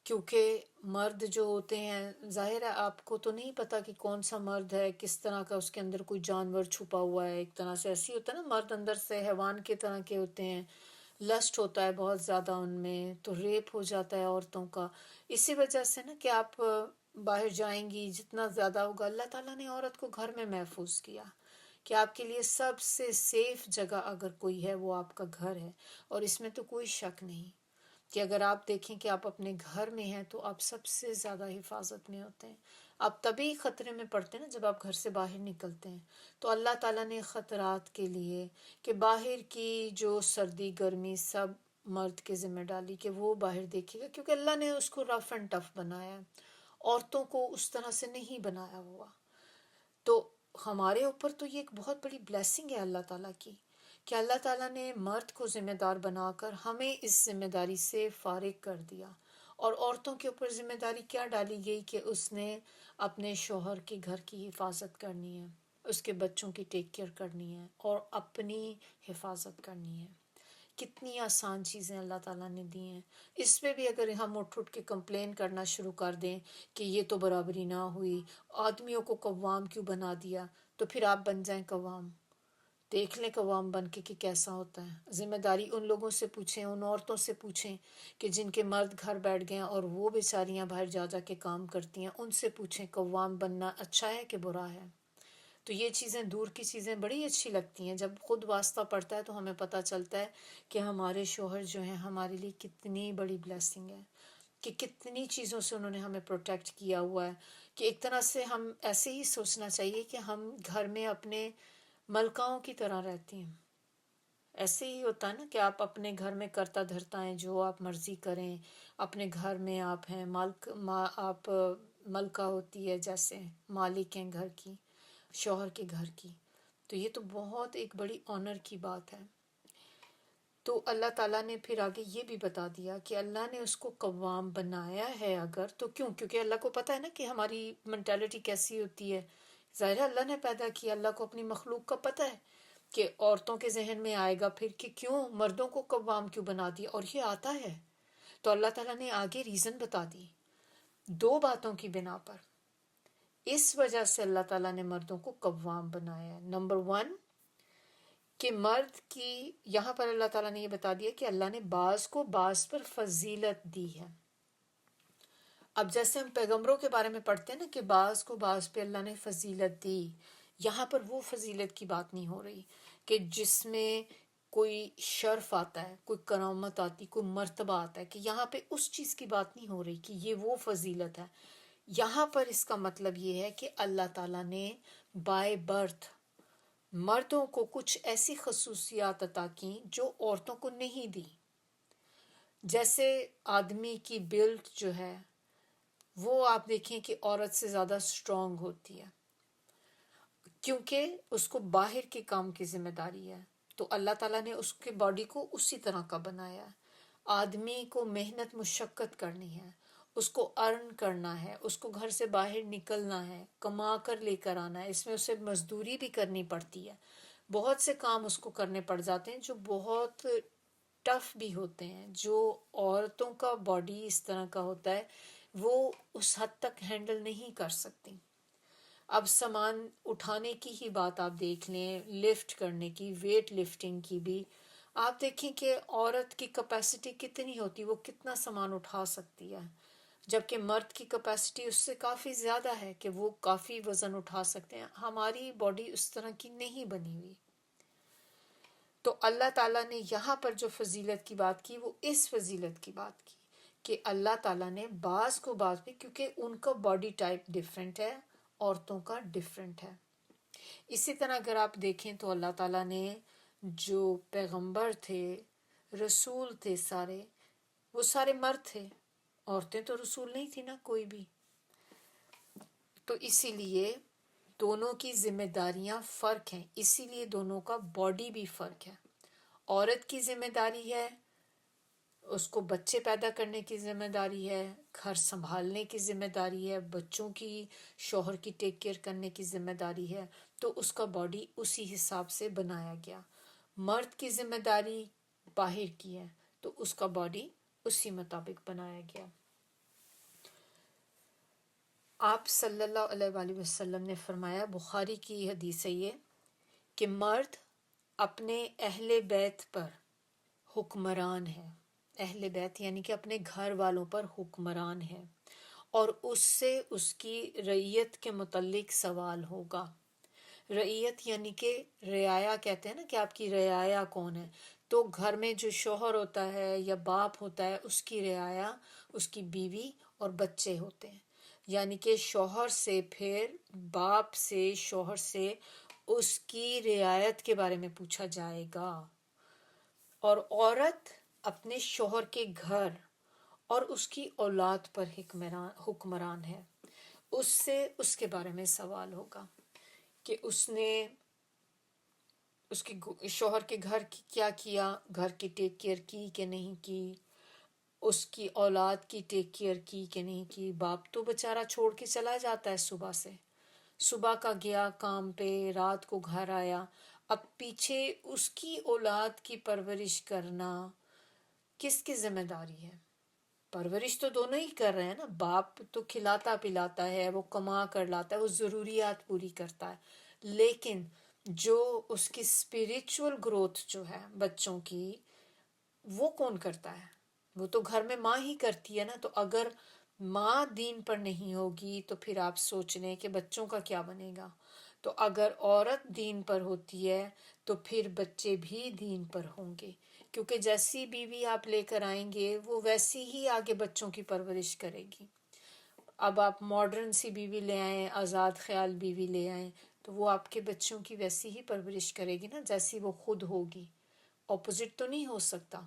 کیونکہ مرد جو ہوتے ہیں، ظاہر ہے آپ کو تو نہیں پتہ کہ کون سا مرد ہے، کس طرح کا اس کے اندر کوئی جانور چھپا ہوا ہے، ایک طرح سے ایسی ہوتا ہے نا، مرد اندر سے حیوان کے طرح کے ہوتے ہیں، لسٹ ہوتا ہے بہت زیادہ ان میں، تو ریپ ہو جاتا ہے عورتوں کا۔ اسی وجہ سے نا کہ آپ باہر جائیں گی جتنا زیادہ ہوگا، اللہ تعالیٰ نے عورت کو گھر میں محفوظ کیا، کہ آپ کے لیے سب سے سیف جگہ اگر کوئی ہے وہ آپ کا گھر ہے۔ اور اس میں تو کوئی شک نہیں کہ اگر آپ دیکھیں کہ آپ اپنے گھر میں ہیں تو آپ سب سے زیادہ حفاظت میں ہوتے ہیں۔ آپ تبھی خطرے میں پڑتے ہیں نا جب آپ گھر سے باہر نکلتے ہیں. تو اللہ تعالیٰ نے خطرات کے لیے کہ باہر کی جو سردی گرمی سب مرد کے ذمہ ڈالی کہ وہ باہر دیکھے گا، کیونکہ اللہ نے اس کو رف اینڈ ٹف بنایا ہے، عورتوں کو اس طرح سے نہیں بنایا ہوا. تو ہمارے اوپر تو یہ ایک بہت بڑی بلیسنگ ہے اللہ تعالیٰ کی کہ اللہ تعالیٰ نے مرد کو ذمہ دار بنا کر ہمیں اس ذمہ داری سے فارغ کر دیا. اور عورتوں کے اوپر ذمہ داری کیا ڈالی گئی کہ اس نے اپنے شوہر کے گھر کی حفاظت کرنی ہے، اس کے بچوں کی ٹیک کیئر کرنی ہے اور اپنی حفاظت کرنی ہے. کتنی آسان چیزیں اللہ تعالیٰ نے دی ہیں. اس پہ بھی اگر ہم اٹھ کے کمپلین کرنا شروع کر دیں کہ یہ تو برابری نہ ہوئی، آدمیوں کو قوام کیوں بنا دیا، تو پھر آپ بن جائیں قوام. دیکھ لیں قوام بن کے کہ کیسا ہوتا ہے. ذمہ داری ان لوگوں سے پوچھیں، ان عورتوں سے پوچھیں کہ جن کے مرد گھر بیٹھ گئے ہیں اور وہ بیچاریاں باہر جا جا کے کام کرتی ہیں، ان سے پوچھیں قوام بننا اچھا ہے کہ برا ہے. تو یہ چیزیں دور کی چیزیں بڑی اچھی لگتی ہیں. جب خود واسطہ پڑتا ہے تو ہمیں پتہ چلتا ہے کہ ہمارے شوہر جو ہیں ہمارے لیے کتنی بڑی بلیسنگ ہے، کہ کتنی چیزوں سے انہوں نے ہمیں پروٹیکٹ کیا ہوا ہے. کہ ایک طرح سے ہم ایسے ہی سوچنا چاہیے کہ ہم گھر میں اپنے ملکاؤں کی طرح رہتی ہیں. ایسے ہی ہوتا ہے نا کہ آپ اپنے گھر میں کرتا دھرتا ہیں، جو آپ مرضی کریں. اپنے گھر میں آپ ہیں آپ ملکہ ہوتی ہے، جیسے مالک ہیں گھر کی، شوہر کے گھر کی. تو یہ تو بہت ایک بڑی آنر کی بات ہے. تو اللہ تعالیٰ نے پھر آگے یہ بھی بتا دیا کہ اللہ نے اس کو قوام بنایا ہے اگر تو کیوں، کیونکہ اللہ کو پتہ ہے نا کہ ہماری منٹیلٹی کیسی ہوتی ہے. ظاہر ہے اللہ نے پیدا کیا، اللہ کو اپنی مخلوق کا پتہ ہے کہ عورتوں کے ذہن میں آئے گا پھر کہ کیوں مردوں کو قوام کیوں بنا دیا، اور یہ آتا ہے. تو اللہ تعالیٰ نے آگے ریزن بتا دی 2 باتوں کی بنا پر. اس وجہ سے اللہ تعالیٰ نے مردوں کو قوام بنایا ہے. نمبر 1 کہ مرد کی، یہاں پر اللہ تعالیٰ نے یہ بتا دیا کہ اللہ نے بعض کو بعض پر فضیلت دی ہے. اب جیسے ہم پیغمبروں کے بارے میں پڑھتے ہیں نا کہ بعض کو بعض پہ اللہ نے فضیلت دی، یہاں پر وہ فضیلت کی بات نہیں ہو رہی کہ جس میں کوئی شرف آتا ہے، کوئی کرامت آتی، کوئی مرتبہ آتا ہے، کہ یہاں پہ اس چیز کی بات نہیں ہو رہی کہ یہ وہ فضیلت ہے. یہاں پر اس کا مطلب یہ ہے کہ اللہ تعالیٰ نے بائی برتھ مردوں کو کچھ ایسی خصوصیات عطا کی جو عورتوں کو نہیں دی. جیسے آدمی کی بلڈ جو ہے وہ آپ دیکھیں کہ عورت سے زیادہ سٹرونگ ہوتی ہے، کیونکہ اس کو باہر کے کام کی ذمہ داری ہے. تو اللہ تعالیٰ نے اس کے باڈی کو اسی طرح کا بنایا ہے. آدمی کو محنت مشقت کرنی ہے، اس کو ارن کرنا ہے، اس کو گھر سے باہر نکلنا ہے، کما کر لے کر آنا ہے. اس میں اسے مزدوری بھی کرنی پڑتی ہے، بہت سے کام اس کو کرنے پڑ جاتے ہیں جو بہت ٹف بھی ہوتے ہیں. جو عورتوں کا باڈی اس طرح کا ہوتا ہے وہ اس حد تک ہینڈل نہیں کر سکتی. اب سامان اٹھانے کی ہی بات آپ دیکھ لیں، لفٹ کرنے کی، ویٹ لفٹنگ کی بھی آپ دیکھیں کہ عورت کی کیپیسٹی کتنی ہوتی، وہ کتنا سامان اٹھا سکتی ہے، جبکہ مرد کی کیپیسٹی اس سے کافی زیادہ ہے کہ وہ کافی وزن اٹھا سکتے ہیں. ہماری باڈی اس طرح کی نہیں بنی ہوئی. تو اللہ تعالیٰ نے یہاں پر جو فضیلت کی بات کی وہ اس فضیلت کی بات کی کہ اللہ تعالیٰ نے بعض کو بعض پہ، کیونکہ ان کا باڈی ٹائپ ڈیفرنٹ ہے، عورتوں کا ڈیفرنٹ ہے. اسی طرح اگر آپ دیکھیں تو اللہ تعالیٰ نے جو پیغمبر تھے، رسول تھے، سارے وہ سارے مرد تھے، عورتیں تو رسول نہیں تھی نا کوئی بھی. تو اسی لیے دونوں کی ذمہ داریاں فرق ہیں، اسی لیے دونوں کا باڈی بھی فرق ہے. عورت کی ذمہ داری ہے، اس کو بچے پیدا کرنے کی ذمہ داری ہے، گھر سنبھالنے کی ذمہ داری ہے، بچوں کی، شوہر کی ٹیک کیئر کرنے کی ذمہ داری ہے. تو اس کا باڈی اسی حساب سے بنایا گیا. مرد کی ذمہ داری باہر کی ہے تو اس کا باڈی اسی مطابق بنایا گیا. آپ صلی اللہ علیہ وآلہ وسلم نے فرمایا، بخاری کی حدیث ہے یہ، کہ مرد اپنے اہل بیت پر حکمران ہے. اہل بیت یعنی کہ اپنے گھر والوں پر حکمران ہے، اور اس سے اس کی رعیت کے متعلق سوال ہوگا. رعیت یعنی کہ رعایا کہتے ہیں نا کہ آپ کی رعایا کون ہے. تو گھر میں جو شوہر ہوتا ہے یا باپ ہوتا ہے، اس کی رعایا اس کی بیوی اور بچے ہوتے ہیں. یعنی کہ شوہر سے پھر باپ سے شوہر سے اس کی رعایت کے بارے میں پوچھا جائے گا، اور عورت اپنے شوہر کے گھر اور اس کی اولاد پر حکمران ہے، اس سے اس کے بارے میں سوال ہوگا کہ اس نے اس کے شوہر کے گھر کی کیا کیا، گھر کی ٹیک کیئر کی کہ نہیں کی، اس کی اولاد کی ٹیک کیئر کی کہ نہیں کی۔ باپ تو بیچارہ چھوڑ کے چلا جاتا ہے صبح کا گیا کام پہ، رات کو گھر آیا، اب پیچھے اس کی اولاد کی پرورش کرنا کس کی ذمہ داری ہے؟ پرورش تو دونوں ہی کر رہے ہیں نا، باپ تو کھلاتا پلاتا ہے، وہ کما کر لاتا ہے، وہ ضروریات پوری کرتا ہے، لیکن جو اس کی اسپریچول گروتھ جو ہے بچوں کی، وہ کون کرتا ہے؟ وہ تو گھر میں ماں ہی کرتی ہے نا۔ تو اگر ماں دین پر نہیں ہوگی تو پھر آپ سوچ لیں کہ بچوں کا کیا بنے گا۔ تو اگر عورت دین پر ہوتی ہے تو پھر بچے بھی دین پر ہوں گے، کیونکہ جیسی بیوی آپ لے کر آئیں گے وہ ویسی ہی آگے بچوں کی پرورش کرے گی۔ اب آپ ماڈرن سی بیوی لے آئیں، آزاد خیال بیوی لے آئیں، تو وہ آپ کے بچوں کی ویسی ہی پرورش کرے گی نا جیسی وہ خود ہوگی، اپوزٹ تو نہیں ہو سکتا۔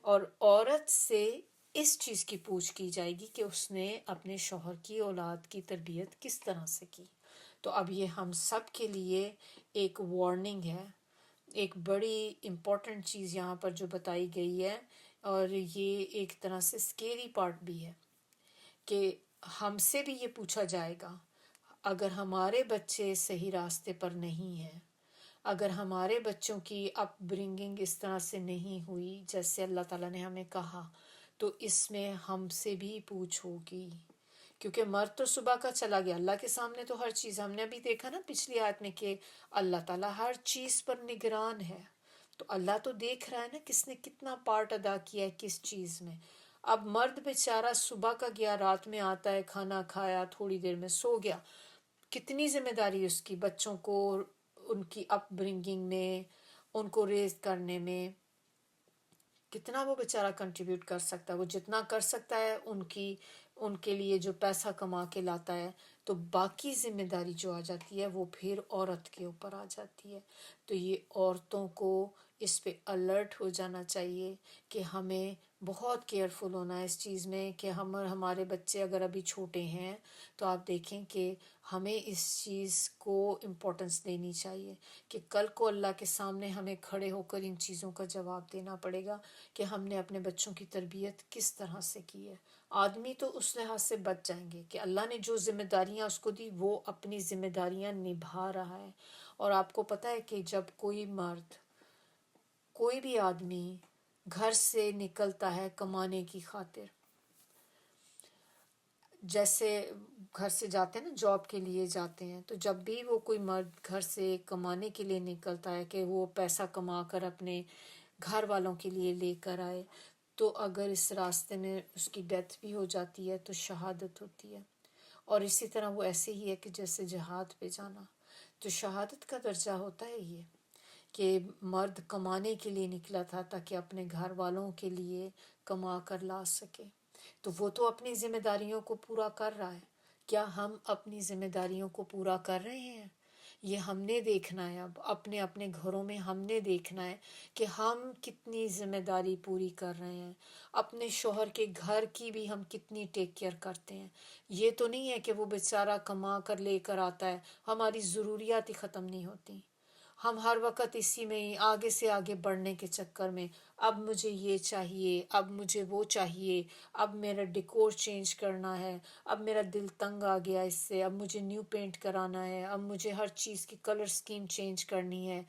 اور عورت سے اس چیز کی پوچھ کی جائے گی کہ اس نے اپنے شوہر کی اولاد کی تربیت کس طرح سے کی۔ تو اب یہ ہم سب کے لیے ایک وارننگ ہے، ایک بڑی امپورٹنٹ چیز یہاں پر جو بتائی گئی ہے، اور یہ ایک طرح سے اسکیری پارٹ بھی ہے کہ ہم سے بھی یہ پوچھا جائے گا۔ اگر ہمارے بچے صحیح راستے پر نہیں ہیں، اگر ہمارے بچوں کی اپ برنگنگ اس طرح سے نہیں ہوئی جیسے اللہ تعالیٰ نے ہمیں کہا، تو اس میں ہم سے بھی پوچھ ہوگی، کیونکہ مرد تو صبح کا چلا گیا، اللہ کے سامنے تو ہر چیز، ہم نے ابھی دیکھا نا پچھلی آیت میں کہ اللہ تعالیٰ ہر چیز پر نگران ہے، تو اللہ تو دیکھ رہا ہے نا کس نے کتنا پارٹ ادا کیا ہے کس چیز میں۔ اب مرد بیچارہ صبح کا گیا، رات میں آتا ہے، کھانا کھایا، تھوڑی دیر میں سو گیا، کتنی ذمہ داری اس کی بچوں کو ان کی اپ برنگنگ میں، ان کو ریز کرنے میں، کتنا وہ بیچارہ کنٹریبیوٹ کر سکتا ہے، وہ جتنا کر سکتا ہے ان کے لیے جو پیسہ کما کے لاتا ہے، تو باقی ذمہ داری جو آ جاتی ہے وہ پھر عورت کے اوپر آ جاتی ہے۔ تو یہ عورتوں کو اس پہ الرٹ ہو جانا چاہیے کہ ہمیں بہت کیئرفل ہونا ہے اس چیز میں کہ ہمارے بچے اگر ابھی چھوٹے ہیں تو آپ دیکھیں کہ ہمیں اس چیز کو امپورٹنس دینی چاہیے کہ کل کو اللہ کے سامنے ہمیں کھڑے ہو کر ان چیزوں کا جواب دینا پڑے گا کہ ہم نے اپنے بچوں کی تربیت کس طرح سے کی ہے۔ آدمی تو اس لحاظ سے بچ جائیں گے کہ اللہ نے جو ذمہ داریاں اس کو دی وہ اپنی ذمہ داریاں نبھا رہا ہے۔ اور آپ کو پتہ ہے کہ جب کوئی مرد، کوئی بھی آدمی گھر سے نکلتا ہے کمانے کی خاطر، جیسے گھر سے جاتے ہیں نا، جاب کے لیے جاتے ہیں، تو جب بھی وہ کوئی مرد گھر سے کمانے کے لیے نکلتا ہے کہ وہ پیسہ کما کر اپنے گھر والوں کے لیے لے کر آئے، تو اگر اس راستے میں اس کی ڈیتھ بھی ہو جاتی ہے تو شہادت ہوتی ہے۔ اور اسی طرح وہ ایسے ہی ہے کہ جیسے جہاد پہ جانا، تو شہادت کا درجہ ہوتا ہے یہ کہ مرد کمانے کے لیے نکلا تھا تاکہ اپنے گھر والوں کے لیے کما کر لا سکے، تو وہ تو اپنی ذمہ داریوں کو پورا کر رہا ہے۔ کیا ہم اپنی ذمہ داریوں کو پورا کر رہے ہیں؟ یہ ہم نے دیکھنا ہے، اب اپنے اپنے گھروں میں ہم نے دیکھنا ہے کہ ہم کتنی ذمہ داری پوری کر رہے ہیں، اپنے شوہر کے گھر کی بھی ہم کتنی ٹیک کیئر کرتے ہیں۔ یہ تو نہیں ہے کہ وہ بیچارہ کما کر لے کر آتا ہے، ہماری ضروریات ہی ختم نہیں ہوتی، ہم ہر وقت اسی میں ہی آگے سے آگے بڑھنے کے چکر میں، اب مجھے یہ چاہیے، اب مجھے وہ چاہیے، اب میرا ڈیکور چینج کرنا ہے، اب میرا دل تنگ آ گیا اس سے، اب مجھے نیو پینٹ کرانا ہے، اب مجھے ہر چیز کی کلر سکیم چینج کرنی ہے۔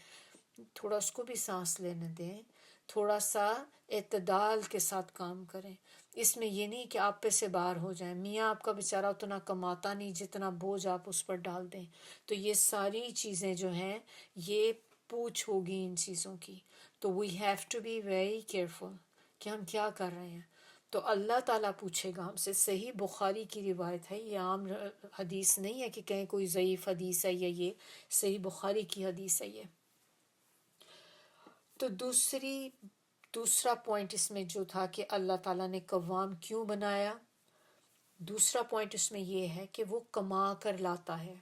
تھوڑا اس کو بھی سانس لینے دیں، تھوڑا سا اعتدال کے ساتھ کام کریں۔ اس میں یہ نہیں کہ آپ پہ سے باہر ہو جائیں، میاں آپ کا بیچارہ اتنا کماتا نہیں جتنا بوجھ آپ اس پر ڈال دیں۔ تو یہ ساری چیزیں جو ہیں یہ پوچھ ہوگی ان چیزوں کی، تو we have to be very careful کہ ہم کیا کر رہے ہیں۔ تو اللہ تعالیٰ پوچھے گا ہم سے، صحیح بخاری کی روایت ہے، یہ عام حدیث نہیں ہے کہ کہیں کوئی ضعیف حدیث ہے، یا یہ صحیح بخاری کی حدیث ہے یہ۔ تو دوسرا پوائنٹ اس میں جو تھا کہ اللہ تعالیٰ نے قوام کیوں بنایا، دوسرا پوائنٹ اس میں یہ ہے کہ وہ کما کر لاتا ہے،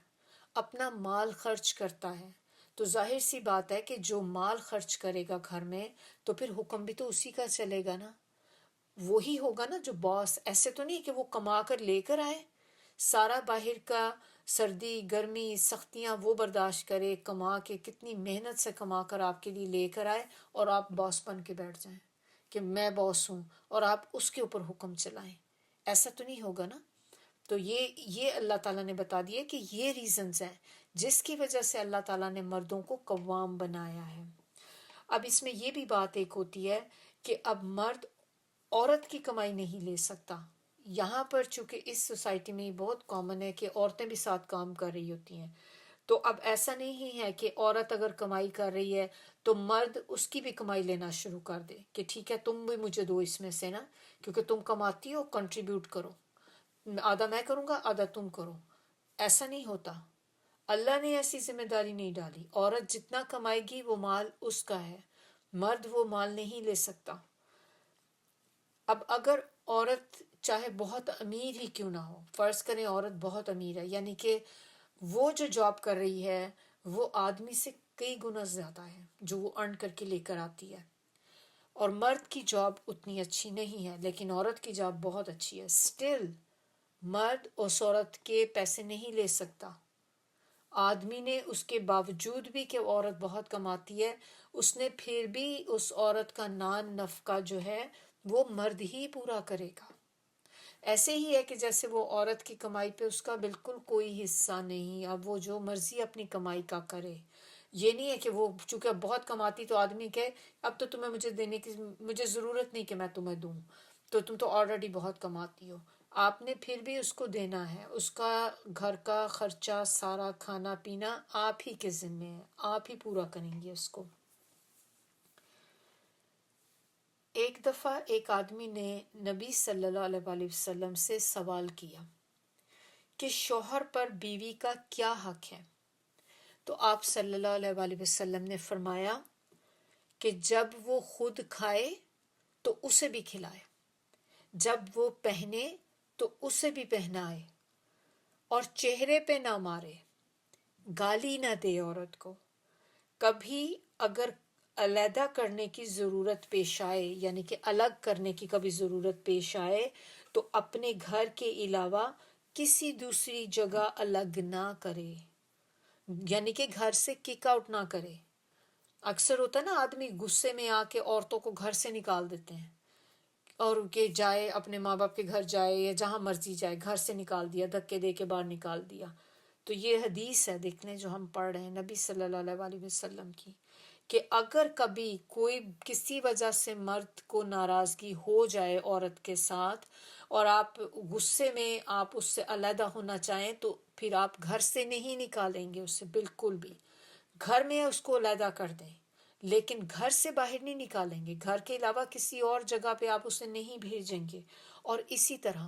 اپنا مال خرچ کرتا ہے، تو ظاہر سی بات ہے کہ جو مال خرچ کرے گا گھر میں تو پھر حکم بھی تو اسی کا چلے گا نا، وہی ہوگا نا جو باس. ایسے تو نہیں کہ وہ کما کر لے کر آئے، سارا باہر کا سردی گرمی سختیاں وہ برداشت کرے، کما کے کتنی محنت سے کما کر آپ کے لیے لے کر آئے اور آپ باس بن کے بیٹھ جائیں کہ میں باس ہوں اور آپ اس کے اوپر حکم چلائیں. ایسا تو نہیں ہوگا نا. تو یہ اللہ تعالیٰ نے بتا دیا کہ یہ ریزنز ہیں جس کی وجہ سے اللہ تعالیٰ نے مردوں کو قوام بنایا ہے. اب اس میں یہ بھی بات ایک ہوتی ہے کہ اب مرد عورت کی کمائی نہیں لے سکتا. یہاں پر چونکہ اس سوسائٹی میں بہت کامن ہے کہ عورتیں بھی ساتھ کام کر رہی ہوتی ہیں، تو اب ایسا نہیں ہے کہ عورت اگر کمائی کر رہی ہے تو مرد اس کی بھی کمائی لینا شروع کر دے کہ ٹھیک ہے تم بھی مجھے دو اس میں سے نا، کیونکہ تم کماتی ہو، کنٹریبیوٹ کرو، آدھا میں کروں گا آدھا تم کرو. ایسا نہیں ہوتا. اللہ نے ایسی ذمہ داری نہیں ڈالی. عورت جتنا کمائے گی وہ مال اس کا ہے، مرد وہ مال نہیں لے سکتا. اب اگر عورت چاہے بہت امیر ہی کیوں نہ ہو، فرض کریں عورت بہت امیر ہے، یعنی کہ وہ جو جاب کر رہی ہے وہ آدمی سے کئی گنا زیادہ ہے جو وہ ارن کر کے لے کر آتی ہے، اور مرد کی جاب اتنی اچھی نہیں ہے لیکن عورت کی جاب بہت اچھی ہے، اسٹل مرد اس عورت کے پیسے نہیں لے سکتا. آدمی نے اس کے باوجود بھی کہ عورت بہت کماتی ہے، اس نے پھر بھی اس عورت کا نان نفقہ جو ہے وہ مرد ہی پورا کرے گا. ایسے ہی ہے کہ جیسے وہ عورت کی کمائی پہ اس کا بالکل کوئی حصہ نہیں، اب وہ جو مرضی اپنی کمائی کا کرے. یہ نہیں ہے کہ وہ چونکہ بہت کماتی تو آدمی کہے اب تو تمہیں مجھے دینے کی مجھے ضرورت نہیں کہ میں تمہیں دوں، تو تم تو آلریڈی بہت کماتی ہو. آپ نے پھر بھی اس کو دینا ہے، اس کا گھر کا خرچہ سارا کھانا پینا آپ ہی کے ذمے ہے، آپ ہی پورا کریں گے اس کو. ایک دفعہ ایک آدمی نے نبی صلی اللہ علیہ وآلہ وسلم سے سوال کیا کہ شوہر پر بیوی کا کیا حق ہے، تو آپ صلی اللہ علیہ وآلہ وسلم نے فرمایا کہ جب وہ خود کھائے تو اسے بھی کھلائے، جب وہ پہنے تو اسے بھی پہنائے، اور چہرے پہ نہ مارے، گالی نہ دے عورت کو. کبھی اگر علیحدہ کرنے کی ضرورت پیش آئے، یعنی کہ الگ کرنے کی کبھی ضرورت پیش آئے، تو اپنے گھر کے علاوہ کسی دوسری جگہ الگ نہ کرے، یعنی کہ گھر سے کک آؤٹ نہ کرے. اکثر ہوتا ہے نا آدمی غصے میں آ کے عورتوں کو گھر سے نکال دیتے ہیں، اور کہ جائے اپنے ماں باپ کے گھر جائے یا جہاں مرضی جائے، گھر سے نکال دیا، دھکے دے کے باہر نکال دیا. تو یہ حدیث ہے دیکھ لیں جو ہم پڑھ رہے ہیں نبی صلی اللہ علیہ وآلہ وسلم کی، کہ اگر کبھی کوئی کسی وجہ سے مرد کو ناراضگی ہو جائے عورت کے ساتھ اور آپ غصے میں آپ اس سے علیحدہ ہونا چاہیں، تو پھر آپ گھر سے نہیں نکالیں گے اسے، بالکل بھی. گھر میں اس کو علیحدہ کر دیں لیکن گھر سے باہر نہیں نکالیں گے، گھر کے علاوہ کسی اور جگہ پہ آپ اسے نہیں بھیجیں گے. اور اسی طرح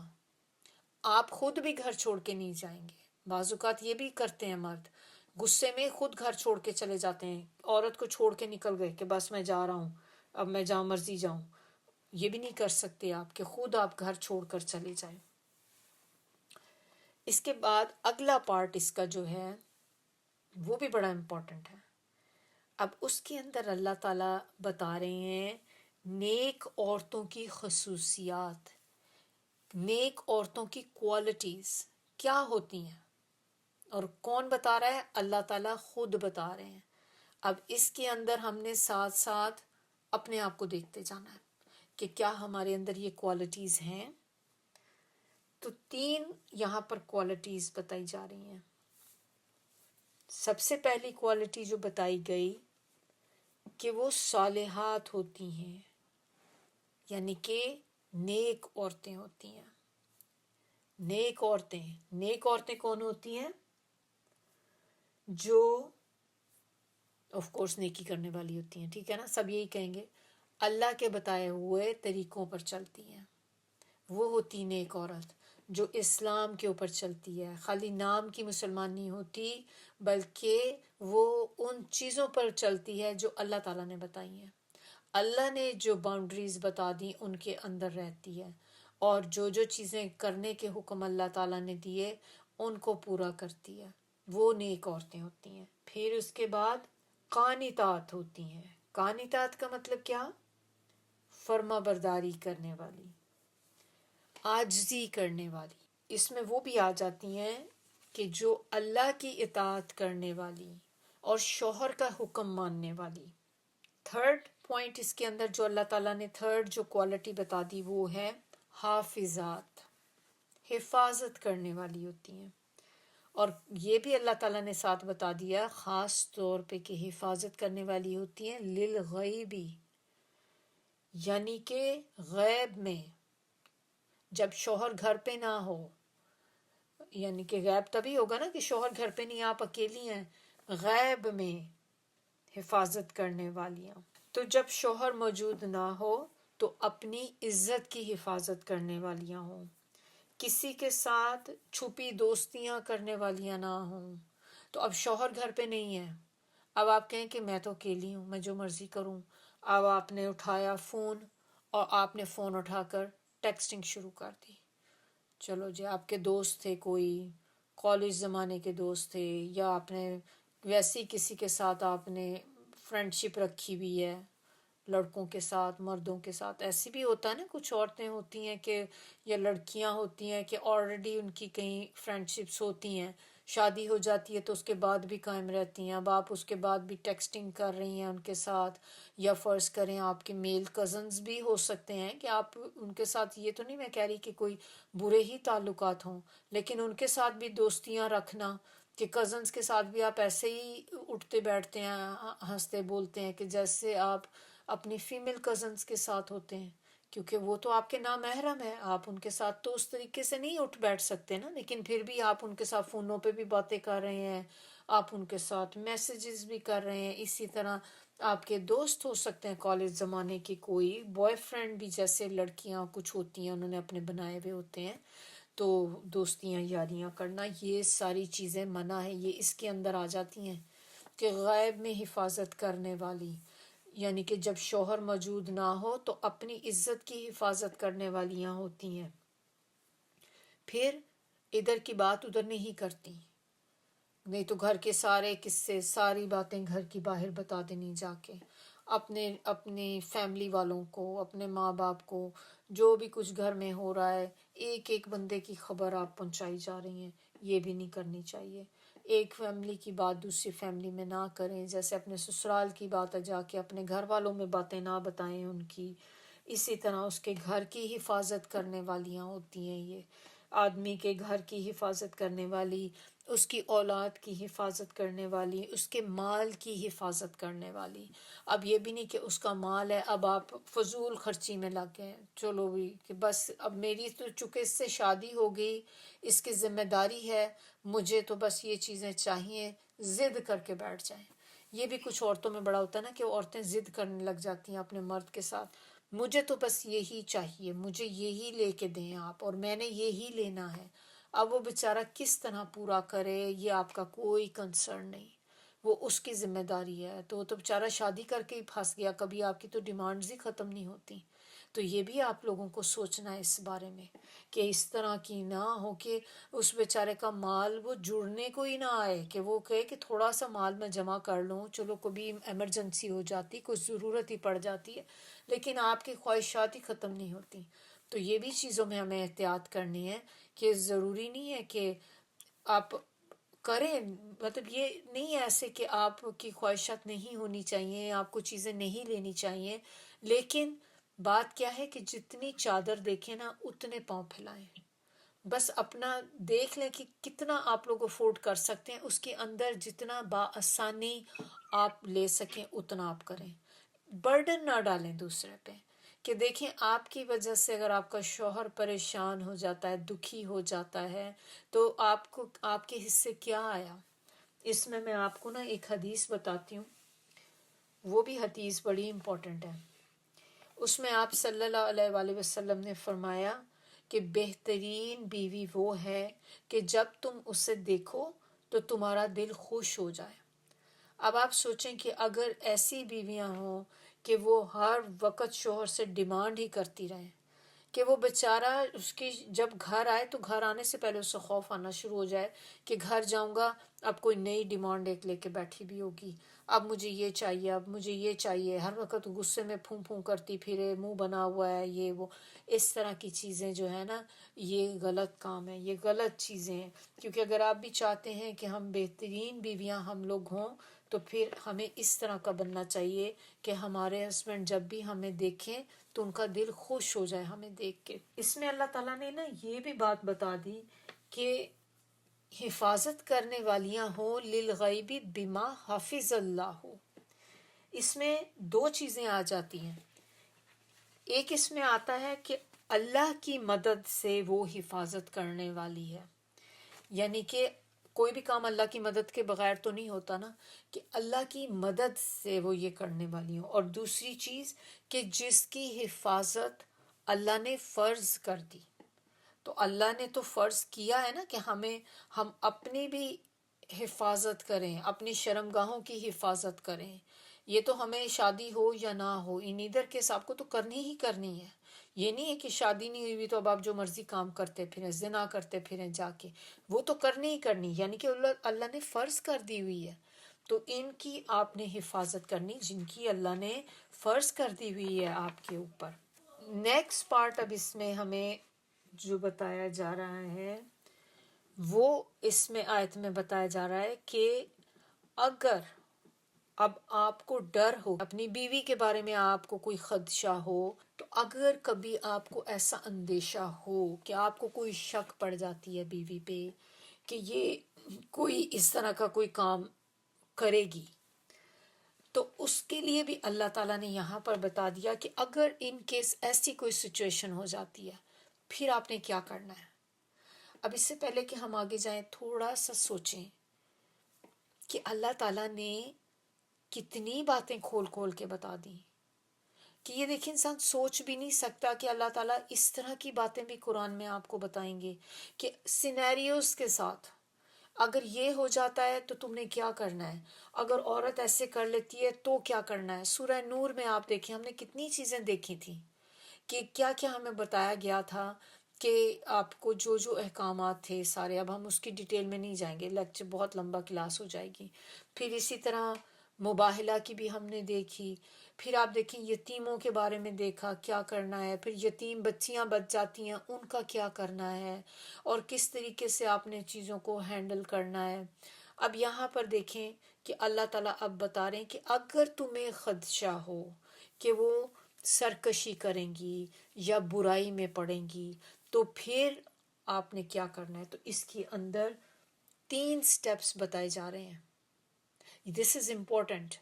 آپ خود بھی گھر چھوڑ کے نہیں جائیں گے. بعض اوقات یہ بھی کرتے ہیں مرد، غصے میں خود گھر چھوڑ کے چلے جاتے ہیں، عورت کو چھوڑ کے نکل گئے کہ بس میں جا رہا ہوں، اب میں جہاں مرضی جاؤں. یہ بھی نہیں کر سکتے آپ کہ خود آپ گھر چھوڑ کر چلے جائیں. اس کے بعد اگلا پارٹ اس کا جو ہے وہ بھی بڑا امپورٹنٹ ہے. اب اس کے اندر اللہ تعالیٰ بتا رہے ہیں نیک عورتوں کی خصوصیات، نیک عورتوں کی کوالٹیز کیا ہوتی ہیں. اور کون بتا رہا ہے؟ اللہ تعالیٰ خود بتا رہے ہیں. اب اس کے اندر ہم نے ساتھ ساتھ اپنے آپ کو دیکھتے جانا ہے کہ کیا ہمارے اندر یہ کوالٹیز ہیں. تو 3 یہاں پر کوالٹیز بتائی جا رہی ہیں. سب سے پہلی کوالٹی جو بتائی گئی کہ وہ صالحات ہوتی ہیں، یعنی کہ نیک عورتیں ہوتی ہیں. نیک عورتیں کون ہوتی ہیں؟ جو آف کورس نیکی کرنے والی ہوتی ہیں، ٹھیک ہے نا، سب یہی کہیں گے، اللہ کے بتائے ہوئے طریقوں پر چلتی ہیں. وہ ہوتی نیک عورت جو اسلام کے اوپر چلتی ہے، خالی نام کی مسلمان نہیں ہوتی بلکہ وہ ان چیزوں پر چلتی ہے جو اللہ تعالیٰ نے بتائی ہیں. اللہ نے جو باؤنڈریز بتا دی ان کے اندر رہتی ہے، اور جو چیزیں کرنے کے حکم اللہ تعالیٰ نے دیے ان کو پورا کرتی ہے، وہ نیک عورتیں ہوتی ہیں۔ پھر اس کے بعد قانتات ہوتی ہیں۔ قانتات کا مطلب کیا؟ فرما برداری کرنے والی، عاجزی کرنے والی۔ اس میں وہ بھی آ جاتی ہیں کہ جو اللہ کی اطاعت کرنے والی اور شوہر کا حکم ماننے والی۔ تھرڈ پوائنٹ اس کے اندر جو اللہ تعالیٰ نے تھرڈ جو کوالٹی بتا دی وہ ہے حافظات، حفاظت کرنے والی ہوتی ہیں۔ اور یہ بھی اللہ تعالیٰ نے ساتھ بتا دیا خاص طور پہ کہ حفاظت کرنے والی ہوتی ہیں للغیبی، یعنی کہ غیب میں، جب شوہر گھر پہ نہ ہو، یعنی کہ غیب تبھی ہوگا نا کہ شوہر گھر پہ نہیں، آپ اکیلی ہیں، غیب میں حفاظت کرنے والیاں۔ تو جب شوہر موجود نہ ہو تو اپنی عزت کی حفاظت کرنے والیاں ہوں، کسی کے ساتھ چھپی دوستیاں کرنے والیاں نہ ہوں۔ تو اب شوہر گھر پہ نہیں ہے، اب آپ کہیں کہ میں تو اکیلی ہوں، میں جو مرضی کروں۔ اب آپ نے اٹھایا فون اور آپ نے فون اٹھا کر ٹیکسٹنگ شروع کر دی۔ چلو جی، آپ کے دوست تھے، کوئی کالج زمانے کے دوست تھے، یا آپ نے ویسی کسی کے ساتھ آپ نے فرینڈ شپ رکھی ہوئی ہے، لڑکوں کے ساتھ، مردوں کے ساتھ۔ ایسی بھی ہوتا ہے نا، کچھ عورتیں ہوتی ہیں کہ یا لڑکیاں ہوتی ہیں کہ آلریڈی ان کی کہیں فرینڈ شپس ہوتی ہیں، شادی ہو جاتی ہے تو اس کے بعد بھی قائم رہتی ہیں۔ اب آپ اس کے بعد بھی ٹیکسٹنگ کر رہی ہیں ان کے ساتھ، یا فرض کریں آپ کے میل کزنز بھی ہو سکتے ہیں کہ آپ ان کے ساتھ، یہ تو نہیں میں کہہ رہی کہ کوئی برے ہی تعلقات ہوں، لیکن ان کے ساتھ بھی دوستیاں رکھنا، کہ کزنز کے ساتھ بھی آپ ایسے ہی اٹھتے بیٹھتے ہیں، ہنستے بولتے ہیں کہ جیسے آپ اپنی فیمیل کزنز کے ساتھ ہوتے ہیں، کیونکہ وہ تو آپ کے نامحرم ہے، آپ ان کے ساتھ تو اس طریقے سے نہیں اٹھ بیٹھ سکتے نا، لیکن پھر بھی آپ ان کے ساتھ فونوں پہ بھی باتیں کر رہے ہیں، آپ ان کے ساتھ میسیجز بھی کر رہے ہیں۔ اسی طرح آپ کے دوست ہو سکتے ہیں کالج زمانے کی، کوئی بوائے فرینڈ بھی، جیسے لڑکیاں کچھ ہوتی ہیں انہوں نے اپنے بنائے ہوئے ہوتے ہیں، تو دوستیاں یاریاں کرنا، یہ ساری چیزیں منع ہے، یہ اس کے اندر آ جاتی ہیں کہ غیب میں حفاظت کرنے والی، یعنی کہ جب شوہر موجود نہ ہو تو اپنی عزت کی حفاظت کرنے والیاں ہوتی ہیں۔ پھر ادھر کی بات ادھر نہیں کرتی، نہیں تو گھر کے سارے قصے، ساری باتیں گھر کی باہر بتا دینی جا کے، اپنی فیملی والوں کو، اپنے ماں باپ کو، جو بھی کچھ گھر میں ہو رہا ہے ایک ایک بندے کی خبر آپ پہنچائی جا رہی ہیں، یہ بھی نہیں کرنی چاہیے۔ ایک فیملی کی بات دوسری فیملی میں نہ کریں، جیسے اپنے سسرال کی بات جا کے اپنے گھر والوں میں باتیں نہ بتائیں ان کی۔ اسی طرح اس کے گھر کی حفاظت کرنے والیاں ہوتی ہیں، یہ آدمی کے گھر کی حفاظت کرنے والی، اس کی اولاد کی حفاظت کرنے والی، اس کے مال کی حفاظت کرنے والی۔ اب یہ بھی نہیں کہ اس کا مال ہے اب آپ فضول خرچی میں لگ گئے، چلو بھی کہ بس اب میری تو چونکہ اس سے شادی ہو گئی، اس کی ذمہ داری ہے، مجھے تو بس یہ چیزیں چاہیے، ضد کر کے بیٹھ جائیں۔ یہ بھی کچھ عورتوں میں بڑا ہوتا ہے نا کہ عورتیں ضد کرنے لگ جاتی ہیں اپنے مرد کے ساتھ، مجھے تو بس یہی چاہیے، مجھے یہی لے کے دیں آپ، اور میں نے یہی لینا ہے۔ اب وہ بیچارہ کس طرح پورا کرے یہ آپ کا کوئی کنسرن نہیں، وہ اس کی ذمہ داری ہے۔ تو وہ تو بیچارہ شادی کر کے ہی پھنس گیا، کبھی آپ کی تو ڈیمانڈز ہی ختم نہیں ہوتی۔ تو یہ بھی آپ لوگوں کو سوچنا ہے اس بارے میں کہ اس طرح کی نہ ہو کہ اس بیچارے کا مال وہ جڑنے کو ہی نہ آئے، کہ وہ کہے کہ تھوڑا سا مال میں جمع کر لوں، چلو کبھی ایمرجنسی ہو جاتی، کچھ ضرورت ہی پڑ جاتی ہے، لیکن آپ کی خواہشات ہی ختم نہیں ہوتی۔ تو یہ بھی چیزوں میں ہمیں احتیاط کرنی ہے کہ ضروری نہیں ہے کہ آپ کریں، مطلب یہ نہیں ہے ایسے کہ آپ کی خواہشات نہیں ہونی چاہیے، آپ کو چیزیں نہیں لینی چاہیے، لیکن بات کیا ہے کہ جتنی چادر دیکھیں نا اتنے پاؤں پھیلائیں۔ بس اپنا دیکھ لیں کہ کتنا آپ لوگ افورڈ کر سکتے ہیں، اس کے اندر جتنا بآسانی آپ لے سکیں اتنا آپ کریں، برڈن نہ ڈالیں دوسرے پہ، کہ دیکھیں آپ کی وجہ سے اگر آپ کا شوہر پریشان ہو جاتا ہے، دکھی ہو جاتا ہے، تو آپ کو آپ کے حصے کیا آیا۔ اس میں آپ کو نا ایک حدیث بتاتی ہوں، وہ بھی حدیث بڑی امپورٹنٹ ہے۔ اس میں آپ صلی اللہ علیہ وآلہ وسلم نے فرمایا کہ بہترین بیوی وہ ہے کہ جب تم اسے دیکھو تو تمہارا دل خوش ہو جائے۔ اب آپ سوچیں کہ اگر ایسی بیویاں ہوں کہ وہ ہر وقت شوہر سے ڈیمانڈ ہی کرتی رہیں، کہ وہ بیچارہ اس کی جب گھر آئے تو گھر آنے سے پہلے اس سے خوف آنا شروع ہو جائے کہ گھر جاؤں گا اب کوئی نئی ڈیمانڈ ایک لے کے بیٹھی بھی ہوگی، اب مجھے یہ چاہیے، اب مجھے یہ چاہیے، ہر وقت غصے میں پھوں پھوں کرتی پھرے، منہ بنا ہوا ہے، یہ وہ اس طرح کی چیزیں جو ہے نا، یہ غلط کام ہے، یہ غلط چیزیں ہیں. کیونکہ اگر آپ بھی چاہتے ہیں کہ ہم بہترین بیویاں ہم لوگ ہوں تو پھر ہمیں اس طرح کا بننا چاہیے کہ ہمارے ہسبینڈ جب بھی ہمیں دیکھیں تو ان کا دل خوش ہو جائے ہمیں دیکھ کے. اس میں اللہ تعالیٰ نے نا یہ بھی بات بتا دی کہ حفاظت کرنے والیاں ہوں للغیب بما حافظ اللہ ہو. اس میں دو چیزیں آ جاتی ہیں. ایک اس میں آتا ہے کہ اللہ کی مدد سے وہ حفاظت کرنے والی ہے، یعنی کہ کوئی بھی کام اللہ کی مدد کے بغیر تو نہیں ہوتا نا، کہ اللہ کی مدد سے وہ یہ کرنے والی ہوں. اور دوسری چیز کہ جس کی حفاظت اللہ نے فرض کر دی. تو اللہ نے تو فرض کیا ہے نا کہ ہم اپنی بھی حفاظت کریں، اپنی شرمگاہوں کی حفاظت کریں. یہ تو ہمیں شادی ہو یا نہ ہو ان ادھر کے حساب کو تو کرنی ہی کرنی ہے. یہ نہیں ہے کہ شادی نہیں ہوئی تو اب آپ جو مرضی کام کرتے پھریں، زنا کرتے پھریں جا کے، وہ تو کرنی ہی کرنی، یعنی کہ اللہ نے فرض کر دی ہوئی ہے. تو ان کی آپ نے حفاظت کرنی جن کی اللہ نے فرض کر دی ہوئی ہے آپ کے اوپر. نیکسٹ پارٹ اب اس میں ہمیں جو بتایا جا رہا ہے وہ اس میں آیت میں بتایا جا رہا ہے کہ اگر اب آپ کو ڈر ہو اپنی بیوی کے بارے میں، آپ کو کوئی خدشہ ہو، تو اگر کبھی آپ کو ایسا اندیشہ ہو کہ آپ کو کوئی شک پڑ جاتی ہے بیوی پہ کہ یہ کوئی اس طرح کا کوئی کام کرے گی، تو اس کے لیے بھی اللہ تعالیٰ نے یہاں پر بتا دیا کہ اگر ان کیس ایسی کوئی سچویشن ہو جاتی ہے پھر آپ نے کیا کرنا ہے. اب اس سے پہلے کہ ہم آگے جائیں تھوڑا سا سوچیں کہ اللہ تعالیٰ نے کتنی باتیں کھول کھول کے بتا دی کہ یہ دیکھیں انسان سوچ بھی نہیں سکتا کہ اللہ تعالیٰ اس طرح کی باتیں بھی قرآن میں آپ کو بتائیں گے کہ سینیریوز کے ساتھ اگر یہ ہو جاتا ہے تو تم نے کیا کرنا ہے، اگر عورت ایسے کر لیتی ہے تو کیا کرنا ہے. سورہ نور میں آپ دیکھیں ہم نے کتنی چیزیں دیکھی تھیں کہ کیا کیا ہمیں بتایا گیا تھا کہ آپ کو جو جو احکامات تھے سارے. اب ہم اس کی ڈیٹیل میں نہیں جائیں گے، لیکچر بہت لمبا کلاس ہو جائے گی. پھر اسی طرح مباہلہ کی بھی ہم نے دیکھی. پھر آپ دیکھیں یتیموں کے بارے میں دیکھا کیا کرنا ہے، پھر یتیم بچیاں بچ جاتی ہیں ان کا کیا کرنا ہے اور کس طریقے سے آپ نے چیزوں کو ہینڈل کرنا ہے. اب یہاں پر دیکھیں کہ اللہ تعالیٰ اب بتا رہے ہیں کہ اگر تمہیں خدشہ ہو کہ وہ سرکشی کریں گی یا برائی میں پڑیں گی تو پھر آپ نے کیا کرنا ہے. تو اس کے اندر 3 سٹیپس بتائے جا رہے ہیں. دس از امپورٹنٹ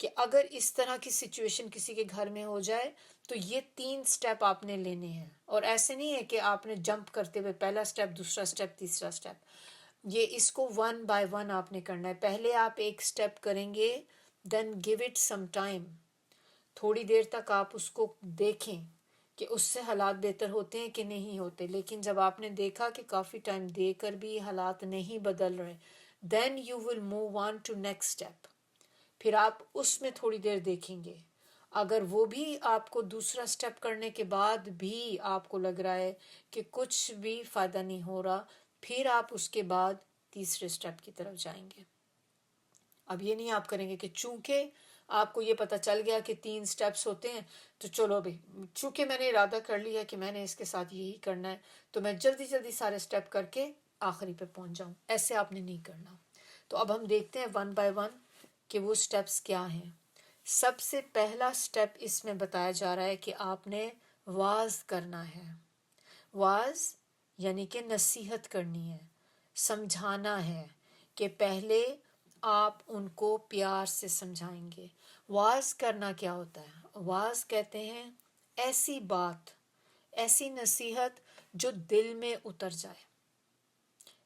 کہ اگر اس طرح کی سچویشن کسی کے گھر میں ہو جائے تو یہ 3 سٹیپ آپ نے لینے ہیں. اور ایسے نہیں ہے کہ آپ نے جمپ کرتے ہوئے پہلا سٹیپ، دوسرا سٹیپ، تیسرا سٹیپ. یہ اس کو 1 بائی 1 آپ نے کرنا ہے. پہلے آپ ایک سٹیپ کریں گے، then give it some time, تھوڑی دیر تک آپ اس کو دیکھیں کہ اس سے حالات بہتر ہوتے ہیں کہ نہیں ہوتے. لیکن جب آپ نے دیکھا کہ کافی ٹائم دے کر بھی حالات نہیں بدل رہے، then you will move on to next step. پھر آپ اس میں تھوڑی دیر دیکھیں گے. اگر وہ بھی آپ کو دوسرا سٹیپ کرنے کے بعد بھی آپ کو لگ رہا ہے کہ کچھ بھی فائدہ نہیں ہو رہا، پھر آپ اس کے بعد تیسرے سٹیپ کی طرف جائیں گے. اب یہ نہیں آپ کریں گے کہ چونکہ آپ کو یہ پتہ چل گیا کہ 3 سٹیپس ہوتے ہیں تو چلو بھی چونکہ میں نے ارادہ کر لیا کہ میں نے اس کے ساتھ یہی کرنا ہے تو میں جلدی جلدی سارے سٹیپ کر کے آخری پہ پہنچ جاؤں. ایسے آپ نے نہیں کرنا. تو اب ہم دیکھتے ہیں 1 بائی 1 کہ وہ سٹیپس کیا ہیں. سب سے پہلا سٹیپ اس میں بتایا جا رہا ہے کہ آپ نے واعظ کرنا ہے. واعظ یعنی کہ نصیحت کرنی ہے، سمجھانا ہے. کہ پہلے آپ ان کو پیار سے سمجھائیں گے. واعظ کرنا کیا ہوتا ہے؟ واعظ کہتے ہیں ایسی بات، ایسی نصیحت جو دل میں اتر جائے.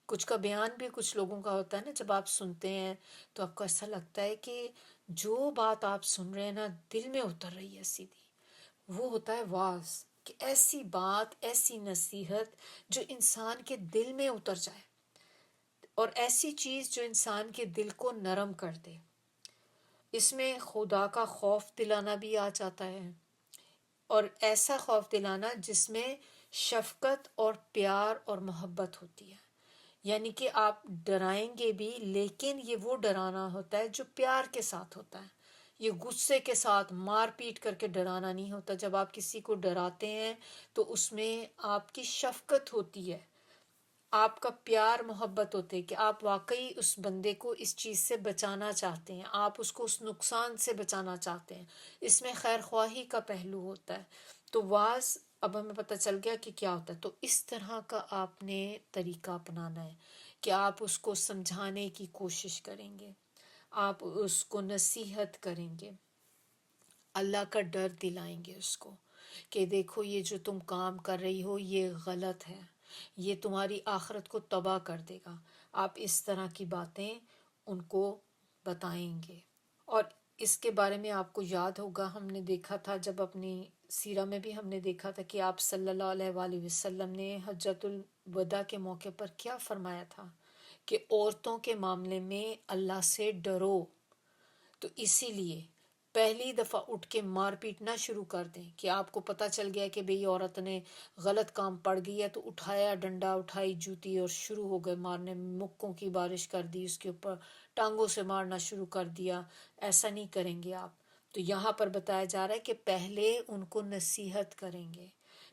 کچھ کا بیان بھی کچھ لوگوں کا ہوتا ہے نا، جب آپ سنتے ہیں تو آپ کو ایسا لگتا ہے کہ جو بات آپ سن رہے ہیں نا دل میں اتر رہی ہے سیدھی. وہ ہوتا ہے واعظ، کہ ایسی بات، ایسی نصیحت جو انسان کے دل میں اتر جائے، اور ایسی چیز جو انسان کے دل کو نرم کر دے. اس میں خدا کا خوف دلانا بھی آ جاتا ہے اور ایسا خوف دلانا جس میں شفقت اور پیار اور محبت ہوتی ہے، یعنی کہ آپ ڈرائیں گے بھی لیکن یہ وہ ڈرانا ہوتا ہے جو پیار کے ساتھ ہوتا ہے، یہ غصے کے ساتھ مار پیٹ کر کے ڈرانا نہیں ہوتا۔ جب آپ کسی کو ڈراتے ہیں تو اس میں آپ کی شفقت ہوتی ہے، آپ کا پیار محبت ہوتے ہے کہ آپ واقعی اس بندے کو اس چیز سے بچانا چاہتے ہیں، آپ اس کو اس نقصان سے بچانا چاہتے ہیں، اس میں خیر خواہی کا پہلو ہوتا ہے۔ تو واز اب ہمیں پتہ چل گیا کہ کیا ہوتا ہے۔ تو اس طرح کا آپ نے طریقہ اپنانا ہے کہ آپ اس کو سمجھانے کی کوشش کریں گے، آپ اس کو نصیحت کریں گے، اللہ کا ڈر دلائیں گے اس کو کہ دیکھو یہ جو تم کام کر رہی ہو یہ غلط ہے، یہ تمہاری آخرت کو تباہ کر دے گا۔ آپ اس طرح کی باتیں ان کو بتائیں گے۔ اور اس کے بارے میں آپ کو یاد ہوگا، ہم نے دیکھا تھا جب اپنی سیرہ میں بھی ہم نے دیکھا تھا کہ آپ صلی اللہ علیہ وآلہ وسلم نے حجۃ الوداع کے موقع پر کیا فرمایا تھا کہ عورتوں کے معاملے میں اللہ سے ڈرو۔ تو اسی لیے پہلی دفعہ اٹھ کے مار پیٹ نہ شروع کر دیں کہ آپ کو پتہ چل گیا کہ بھئی عورت نے غلط کام پڑ گئی ہے تو اٹھایا ڈنڈا، اٹھائی جوتی اور شروع ہو گئے مارنے، مکوں کی بارش کر دی، اس کے اوپر ٹانگوں سے مارنا شروع کر دیا۔ ایسا نہیں کریں گے آپ۔ تو یہاں پر بتایا جا رہا ہے کہ پہلے ان کو نصیحت کریں گے،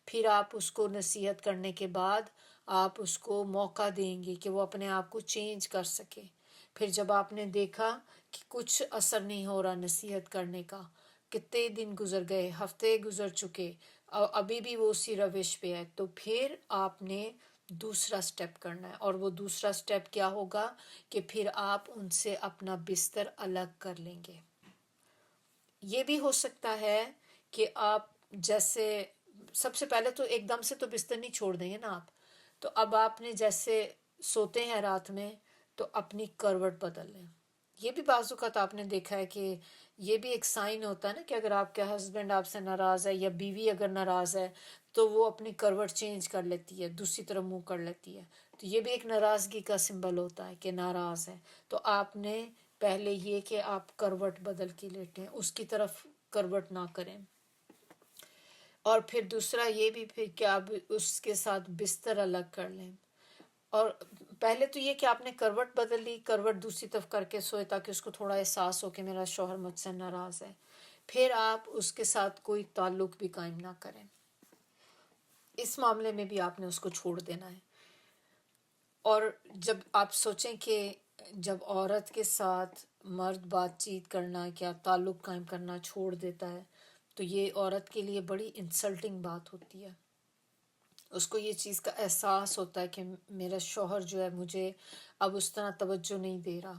پھر آپ اس کو نصیحت کرنے کے بعد آپ اس کو موقع دیں گے کہ وہ اپنے آپ کو چینج کر سکے۔ پھر جب آپ نے دیکھا کہ کچھ اثر نہیں ہو رہا نصیحت کرنے کا، کتنے دن گزر گئے، ہفتے گزر چکے، ابھی بھی وہ اسی روش پہ ہے، تو پھر آپ نے دوسرا سٹیپ کرنا ہے۔ اور وہ دوسرا سٹیپ کیا ہوگا کہ پھر آپ ان سے اپنا بستر الگ کر لیں گے۔ یہ بھی ہو سکتا ہے کہ آپ جیسے سب سے پہلے تو ایک دم سے تو بستر نہیں چھوڑ دیں گے نا آپ، تو اب آپ نے جیسے سوتے ہیں رات میں تو اپنی کروٹ بدل لیں۔ یہ بھی بعض اوقات آپ نے دیکھا ہے کہ یہ بھی ایک سائن ہوتا ہے نا کہ اگر آپ کے ہسبینڈ آپ سے ناراض ہے یا بیوی اگر ناراض ہے تو وہ اپنی کروٹ چینج کر لیتی ہے، دوسری طرف منہ کر لیتی ہے، تو یہ بھی ایک ناراضگی کا سمبل ہوتا ہے کہ ناراض ہے۔ تو آپ نے پہلے یہ کہ آپ کروٹ بدل کے لیٹیں، اس کی طرف کروٹ نہ کریں۔ اور پھر دوسرا یہ بھی پھر کہ آپ اس کے ساتھ بستر الگ کر لیں۔ اور پہلے تو یہ کہ آپ نے کروٹ بدل لی، کروٹ دوسری طرف کر کے سوئے تاکہ اس کو تھوڑا احساس ہو کہ میرا شوہر مجھ سے ناراض ہے۔ پھر آپ اس کے ساتھ کوئی تعلق بھی قائم نہ کریں، اس معاملے میں بھی آپ نے اس کو چھوڑ دینا ہے۔ اور جب آپ سوچیں کہ جب عورت کے ساتھ مرد بات چیت کرنا، کیا تعلق قائم کرنا چھوڑ دیتا ہے تو یہ عورت کے لیے بڑی انسلٹنگ بات ہوتی ہے۔ اس کو یہ چیز کا احساس ہوتا ہے کہ میرا شوہر جو ہے مجھے اب اس طرح توجہ نہیں دے رہا،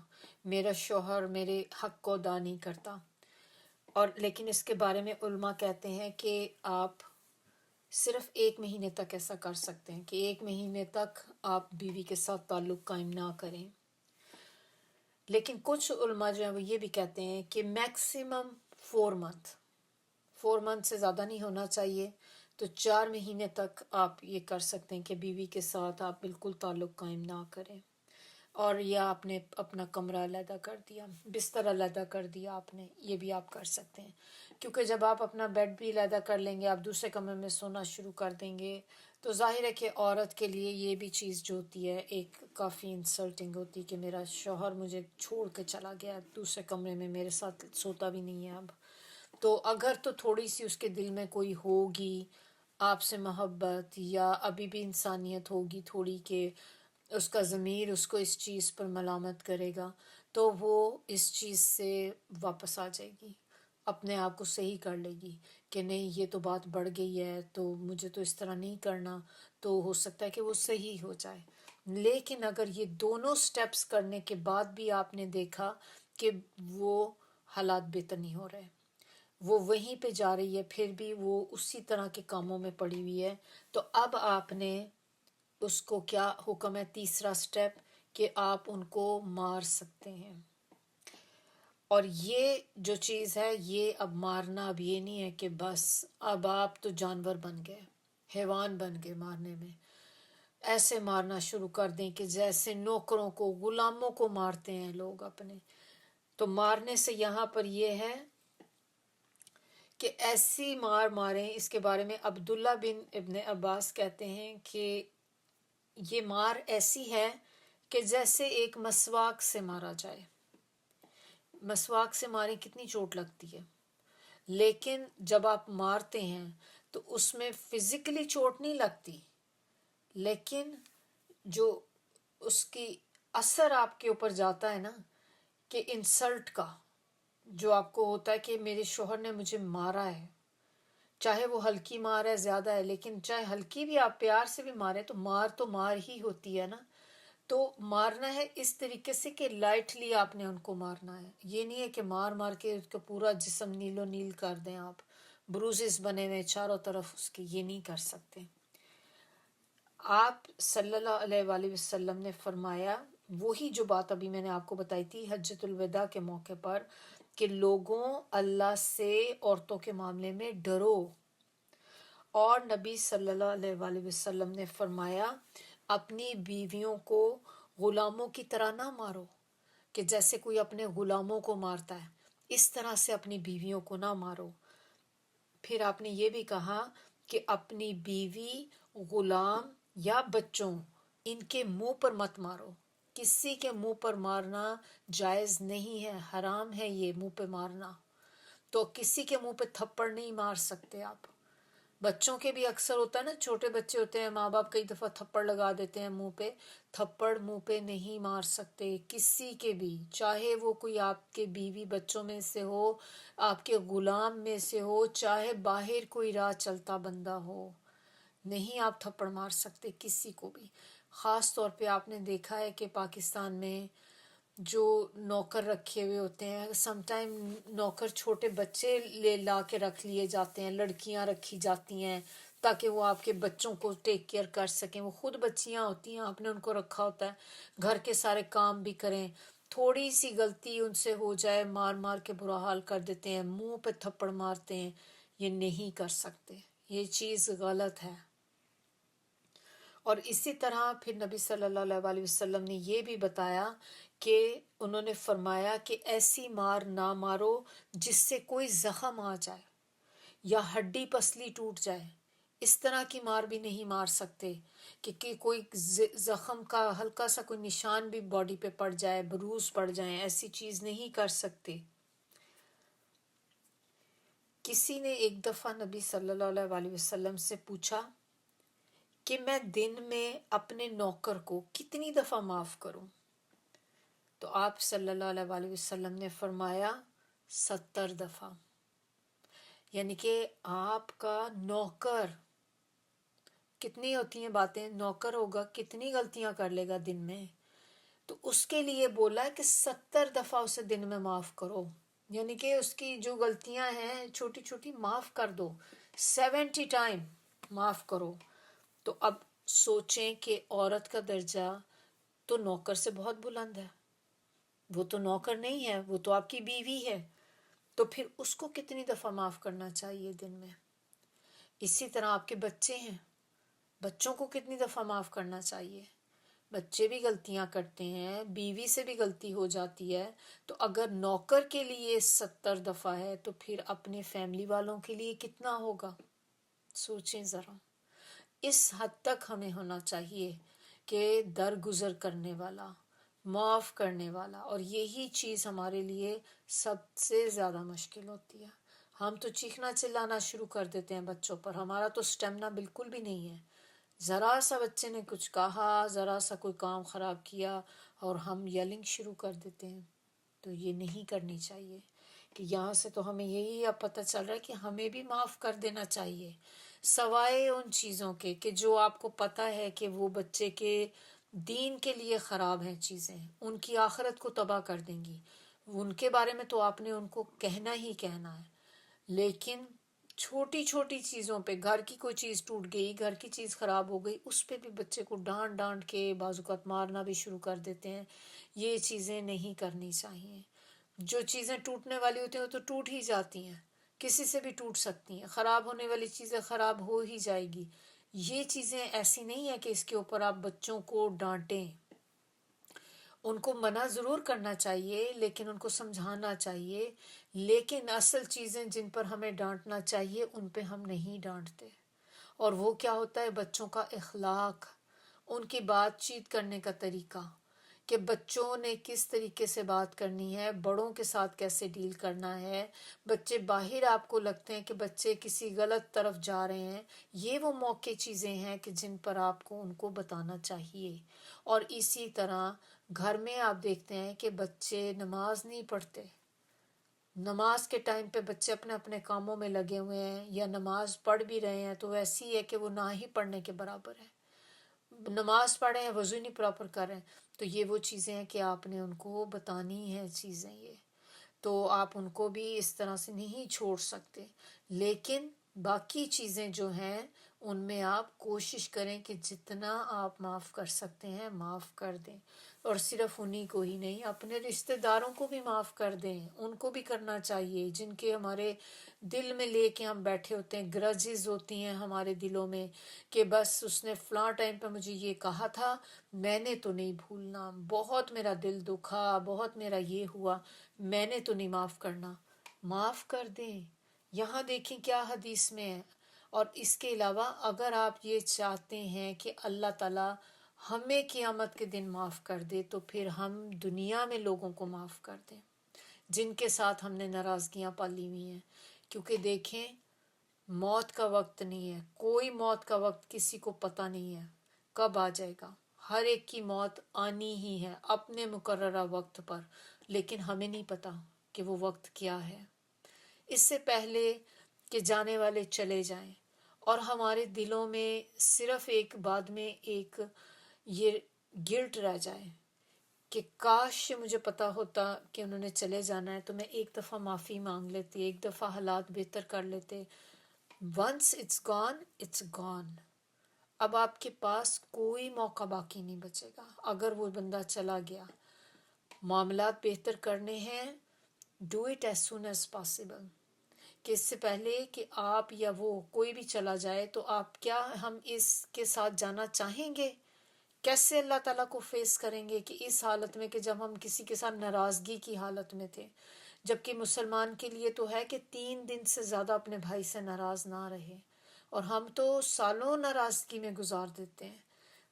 میرا شوہر میرے حق کو ادا نہیں کرتا۔ اور لیکن اس کے بارے میں علماء کہتے ہیں کہ آپ صرف 1 مہینے تک ایسا کر سکتے ہیں کہ 1 مہینے تک آپ بیوی کے ساتھ تعلق قائم نہ کریں۔ لیکن کچھ علماء جو ہیں وہ یہ بھی کہتے ہیں کہ میکسیمم 4 منتھ سے زیادہ نہیں ہونا چاہیے، تو 4 مہینے تک آپ یہ کر سکتے ہیں کہ بیوی کے ساتھ آپ بالکل تعلق قائم نہ کریں، اور یا آپ نے اپنا کمرہ علیحدہ کر دیا، بستر علیحدہ کر دیا آپ نے، یہ بھی آپ کر سکتے ہیں۔ کیونکہ جب آپ اپنا بیڈ بھی علیحدہ کر لیں گے، آپ دوسرے کمرے میں سونا شروع کر دیں گے، تو ظاہر ہے کہ عورت کے لیے یہ بھی چیز جو ہوتی ہے ایک کافی انسلٹنگ ہوتی کہ میرا شوہر مجھے چھوڑ کے چلا گیا دوسرے کمرے میں، میرے ساتھ سوتا بھی نہیں ہے اب۔ تو اگر تو تھوڑی سی اس کے دل میں کوئی ہوگی آپ سے محبت، یا ابھی بھی انسانیت ہوگی تھوڑی کہ اس کا ضمیر اس کو اس چیز پر ملامت کرے گا، تو وہ اس چیز سے واپس آ جائے گی، اپنے آپ کو صحیح کر لے گی کہ نہیں یہ تو بات بڑھ گئی ہے تو مجھے تو اس طرح نہیں کرنا، تو ہو سکتا ہے کہ وہ صحیح ہو جائے۔ لیکن اگر یہ دونوں سٹیپس کرنے کے بعد بھی آپ نے دیکھا کہ وہ حالات بہتر نہیں ہو رہے، وہ وہیں پہ جا رہی ہے، پھر بھی وہ اسی طرح کے کاموں میں پڑی ہوئی ہے، تو اب آپ نے اس کو کیا حکم ہے، تیسرا سٹیپ کہ آپ ان کو مار سکتے ہیں۔ اور یہ جو چیز ہے یہ اب مارنا اب یہ نہیں ہے کہ بس اب آپ تو جانور بن گئے، حیوان بن گئے مارنے میں، ایسے مارنا شروع کر دیں کہ جیسے نوکروں کو، غلاموں کو مارتے ہیں لوگ اپنے۔ تو مارنے سے یہاں پر یہ ہے کہ ایسی مار ماریں. اس کے بارے میں عبداللہ بن ابن عباس کہتے ہیں کہ یہ مار ایسی ہے کہ جیسے ایک مسواک سے مارا جائے. مسواک سے ماریں کتنی چوٹ لگتی ہے، لیکن جب آپ مارتے ہیں تو اس میں فزیکلی چوٹ نہیں لگتی، لیکن جو اس کی اثر آپ کے اوپر جاتا ہے نا، کہ انسلٹ کا جو آپ کو ہوتا ہے کہ میرے شوہر نے مجھے مارا ہے، چاہے وہ ہلکی مار ہے زیادہ ہے، لیکن چاہے ہلکی بھی آپ پیار سے بھی ماریں تو مار ہی ہوتی ہے نا. تو مارنا ہے اس طریقے سے کہ لائٹلی آپ نے ان کو مارنا ہے. یہ نہیں ہے کہ مار مار کے اس کا پورا جسم نیلو نیل کر دیں، آپ بروزز بنے ہوئے چاروں طرف اس کے، یہ نہیں کر سکتے. آپ صلی اللہ علیہ وآلہ وسلم نے فرمایا وہی جو بات ابھی میں نے آپ کو بتائی تھی حجۃ الوداع کے موقع پر، کہ لوگوں اللہ سے عورتوں کے معاملے میں ڈرو. اور نبی صلی اللہ علیہ وآلہ وسلم نے فرمایا اپنی بیویوں کو غلاموں کی طرح نہ مارو، کہ جیسے کوئی اپنے غلاموں کو مارتا ہے اس طرح سے اپنی بیویوں کو نہ مارو. پھر آپ نے یہ بھی کہا کہ اپنی بیوی، غلام یا بچوں، ان کے منہ پر مت مارو. کسی کے منہ پر مارنا جائز نہیں ہے، حرام ہے یہ منہ پہ مارنا. تو کسی کے منہ پہ تھپڑ نہیں مار سکتے آپ. بچوں کے بھی اکثر ہوتا ہے نا، چھوٹے بچے ہوتے ہیں، ماں باپ کئی دفعہ تھپڑ لگا دیتے ہیں منہ پہ. تھپڑ منہ پہ نہیں مار سکتے کسی کے بھی، چاہے وہ کوئی آپ کے بیوی بچوں میں سے ہو، آپ کے غلام میں سے ہو، چاہے باہر کوئی راہ چلتا بندہ ہو، نہیں آپ تھپڑ مار سکتے کسی کو بھی. خاص طور پہ آپ نے دیکھا ہے کہ پاکستان میں جو نوکر رکھے ہوئے ہوتے ہیں، سم ٹائم نوکر چھوٹے بچے لا کے رکھ لیے جاتے ہیں، لڑکیاں رکھی جاتی ہیں تاکہ وہ آپ کے بچوں کو ٹیک کیئر کر سکیں. وہ خود بچیاں ہوتی ہیں، آپ نے ان کو رکھا ہوتا ہے گھر کے سارے کام بھی کریں. تھوڑی سی غلطی ان سے ہو جائے مار مار کے برا حال کر دیتے ہیں، منہ پہ تھپڑ مارتے ہیں. یہ نہیں کر سکتے، یہ چیز غلط ہے. اور اسی طرح پھر نبی صلی اللہ علیہ وآلہ وسلم نے یہ بھی بتایا کہ انہوں نے فرمایا کہ ایسی مار نہ مارو جس سے کوئی زخم آ جائے یا ہڈی پسلی ٹوٹ جائے. اس طرح کی مار بھی نہیں مار سکتے کہ کوئی زخم کا ہلکا سا کوئی نشان بھی باڈی پہ پڑ جائے، بروز پڑ جائیں، ایسی چیز نہیں کر سکتے. کسی نے ایک دفعہ نبی صلی اللہ علیہ وآلہ وسلم سے پوچھا کہ میں دن میں اپنے نوکر کو کتنی دفعہ معاف کروں؟ تو آپ صلی اللہ علیہ وآلہ وسلم نے فرمایا 70 دفعہ. یعنی کہ آپ کا نوکر، کتنی ہوتی ہیں باتیں، نوکر ہوگا کتنی غلطیاں کر لے گا دن میں، تو اس کے لیے بولا کہ 70 دفعہ اسے دن میں معاف کرو. یعنی کہ اس کی جو غلطیاں ہیں چھوٹی چھوٹی معاف کر دو، 70 ٹائم معاف کرو. تو اب سوچیں کہ عورت کا درجہ تو نوکر سے بہت بلند ہے، وہ تو نوکر نہیں ہے، وہ تو آپ کی بیوی ہے. تو پھر اس کو کتنی دفعہ معاف کرنا چاہیے دن میں؟ اسی طرح آپ کے بچے ہیں، بچوں کو کتنی دفعہ معاف کرنا چاہیے؟ بچے بھی غلطیاں کرتے ہیں، بیوی سے بھی غلطی ہو جاتی ہے. تو اگر نوکر کے لیے 70 دفعہ ہے تو پھر اپنے فیملی والوں کے لیے کتنا ہوگا؟ سوچیں ذرا. اس حد تک ہمیں ہونا چاہیے کہ درگزر کرنے والا، معاف کرنے والا. اور یہی چیز ہمارے لیے سب سے زیادہ مشکل ہوتی ہے. ہم تو چیخنا چلانا شروع کر دیتے ہیں بچوں پر، ہمارا تو سٹیمنا بالکل بھی نہیں ہے. ذرا سا بچے نے کچھ کہا، ذرا سا کوئی کام خراب کیا اور ہم یلنگ شروع کر دیتے ہیں. تو یہ نہیں کرنی چاہیے. کہ یہاں سے تو ہمیں یہی اب پتہ چل رہا ہے کہ ہمیں بھی معاف کر دینا چاہیے، سوائے ان چیزوں کے کہ جو آپ کو پتہ ہے کہ وہ بچے کے دین کے لیے خراب ہیں، چیزیں ان کی آخرت کو تباہ کر دیں گی. ان کے بارے میں تو آپ نے ان کو کہنا ہی کہنا ہے. لیکن چھوٹی چھوٹی چیزوں پہ، گھر کی کوئی چیز ٹوٹ گئی، گھر کی چیز خراب ہو گئی، اس پہ بھی بچے کو ڈانٹ ڈانٹ کے بعض اوقات مارنا بھی شروع کر دیتے ہیں. یہ چیزیں نہیں کرنی چاہیے. جو چیزیں ٹوٹنے والی ہوتی ہیں وہ تو ٹوٹ ہی جاتی ہیں، کسی سے بھی ٹوٹ سکتی ہیں. خراب ہونے والی چیزیں خراب ہو ہی جائے گی. یہ چیزیں ایسی نہیں ہیں کہ اس کے اوپر آپ بچوں کو ڈانٹیں. ان کو منع ضرور کرنا چاہیے، لیکن ان کو سمجھانا چاہیے، لیکن اصل چیزیں جن پر ہمیں ڈانٹنا چاہیے ان پہ ہم نہیں ڈانٹتے۔ اور وہ کیا ہوتا ہے؟ بچوں کا اخلاق، ان کی بات چیت کرنے کا طریقہ، کہ بچوں نے کس طریقے سے بات کرنی ہے، بڑوں کے ساتھ کیسے ڈیل کرنا ہے۔ بچے باہر آپ کو لگتے ہیں کہ بچے کسی غلط طرف جا رہے ہیں، یہ وہ موقع چیزیں ہیں کہ جن پر آپ کو ان کو بتانا چاہیے۔ اور اسی طرح گھر میں آپ دیکھتے ہیں کہ بچے نماز نہیں پڑھتے، نماز کے ٹائم پہ بچے اپنے اپنے کاموں میں لگے ہوئے ہیں، یا نماز پڑھ بھی رہے ہیں تو ایسی ہے کہ وہ نہ ہی پڑھنے کے برابر ہے۔ نماز پڑھے ہیں، وضو نہیں پراپر کر رہے ہیں، تو یہ وہ چیزیں ہیں کہ آپ نے ان کو بتانی ہے چیزیں یہ، تو آپ ان کو بھی اس طرح سے نہیں چھوڑ سکتے۔ لیکن باقی چیزیں جو ہیں ان میں آپ کوشش کریں کہ جتنا آپ معاف کر سکتے ہیں معاف کر دیں، اور صرف انہی کو ہی نہیں، اپنے رشتہ داروں کو بھی معاف کر دیں، ان کو بھی کرنا چاہیے جن کے ہمارے دل میں لے کے ہم بیٹھے ہوتے ہیں، گرجز ہوتی ہیں ہمارے دلوں میں کہ بس اس نے فلاں ٹائم پہ مجھے یہ کہا تھا، میں نے تو نہیں بھولنا، بہت میرا دل دکھا، بہت میرا یہ ہوا، میں نے تو نہیں معاف کرنا۔ معاف کر دیں، یہاں دیکھیں کیا حدیث میں ہے۔ اور اس کے علاوہ اگر آپ یہ چاہتے ہیں کہ اللہ تعالیٰ ہمیں قیامت کے دن معاف کر دے، تو پھر ہم دنیا میں لوگوں کو معاف کر دیں جن کے ساتھ ہم نے ناراضگیاں پالی ہوئی ہیں، کیونکہ دیکھیں موت کا وقت نہیں ہے، کوئی موت کا وقت کسی کو پتہ نہیں ہے کب آ جائے گا، ہر ایک کی موت آنی ہی ہے اپنے مقررہ وقت پر، لیکن ہمیں نہیں پتہ کہ وہ وقت کیا ہے۔ اس سے پہلے کہ جانے والے چلے جائیں اور ہمارے دلوں میں صرف ایک بعد میں ایک یہ گلٹ رہ جائے کہ کاش مجھے پتا ہوتا کہ انہوں نے چلے جانا ہے تو میں ایک دفعہ معافی مانگ لیتی، ایک دفعہ حالات بہتر کر لیتے۔ Once it's gone it's gone, اب آپ کے پاس کوئی موقع باقی نہیں بچے گا۔ اگر وہ بندہ چلا گیا، معاملات بہتر کرنے ہیں، do it as soon as possible, کہ اس سے پہلے کہ آپ یا وہ کوئی بھی چلا جائے تو آپ کیا ہم اس کے ساتھ جانا چاہیں گے؟ کیسے اللہ تعالیٰ کو فیس کریں گے کہ اس حالت میں کہ جب ہم کسی کے ساتھ ناراضگی کی حالت میں تھے، جبکہ مسلمان کے لیے تو ہے کہ 3 دن سے زیادہ اپنے بھائی سے ناراض نہ رہے، اور ہم تو سالوں ناراضگی میں گزار دیتے ہیں،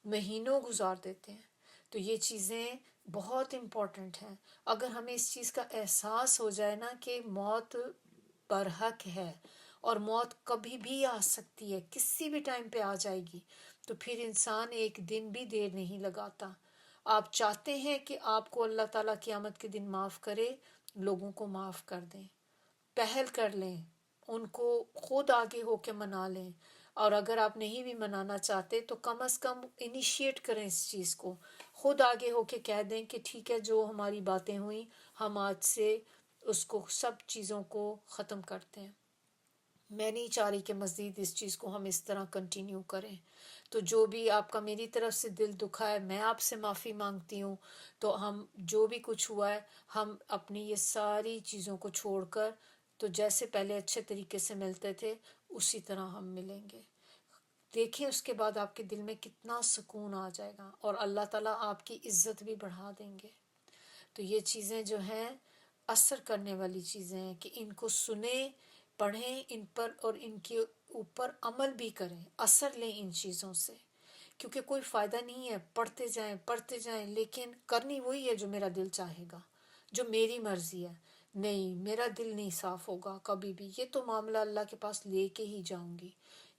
مہینوں گزار دیتے ہیں۔ تو یہ چیزیں بہت امپورٹنٹ ہیں۔ اگر ہمیں اس چیز کا احساس ہو جائے نا کہ موت برحق ہے اور موت کبھی بھی آ سکتی ہے، کسی بھی ٹائم پہ آ جائے گی، تو پھر انسان ایک دن بھی دیر نہیں لگاتا۔ آپ چاہتے ہیں کہ آپ کو اللہ تعالیٰ قیامت کے دن معاف کرے، لوگوں کو معاف کر دیں، پہل کر لیں، ان کو خود آگے ہو کے منا لیں، اور اگر آپ نہیں بھی منانا چاہتے تو کم از کم انیشیٹ کریں اس چیز کو، خود آگے ہو کے کہہ دیں کہ ٹھیک ہے جو ہماری باتیں ہوئیں ہم آج سے اس کو سب چیزوں کو ختم کرتے ہیں۔ میں نہیں چاہ رہی کہ مزید اس چیز کو ہم اس طرح کنٹینیو کریں، تو جو بھی آپ کا میری طرف سے دل دکھا ہے میں آپ سے معافی مانگتی ہوں، تو ہم جو بھی کچھ ہوا ہے ہم اپنی یہ ساری چیزوں کو چھوڑ کر تو جیسے پہلے اچھے طریقے سے ملتے تھے اسی طرح ہم ملیں گے۔ دیکھیں اس کے بعد آپ کے دل میں کتنا سکون آ جائے گا، اور اللہ تعالیٰ آپ کی عزت بھی بڑھا دیں گے۔ تو یہ چیزیں جو ہیں اثر کرنے والی چیزیں ہیں کہ ان کو سنیں، پڑھیں ان پر، اور ان کے اوپر عمل بھی کریں، اثر لیں ان چیزوں سے، کیونکہ کوئی فائدہ نہیں ہے پڑھتے جائیں لیکن کرنی وہی ہے جو میرا دل چاہے گا، جو میری مرضی ہے۔ نہیں، میرا دل نہیں صاف ہوگا کبھی بھی، یہ تو معاملہ اللہ کے پاس لے کے ہی جاؤں گی۔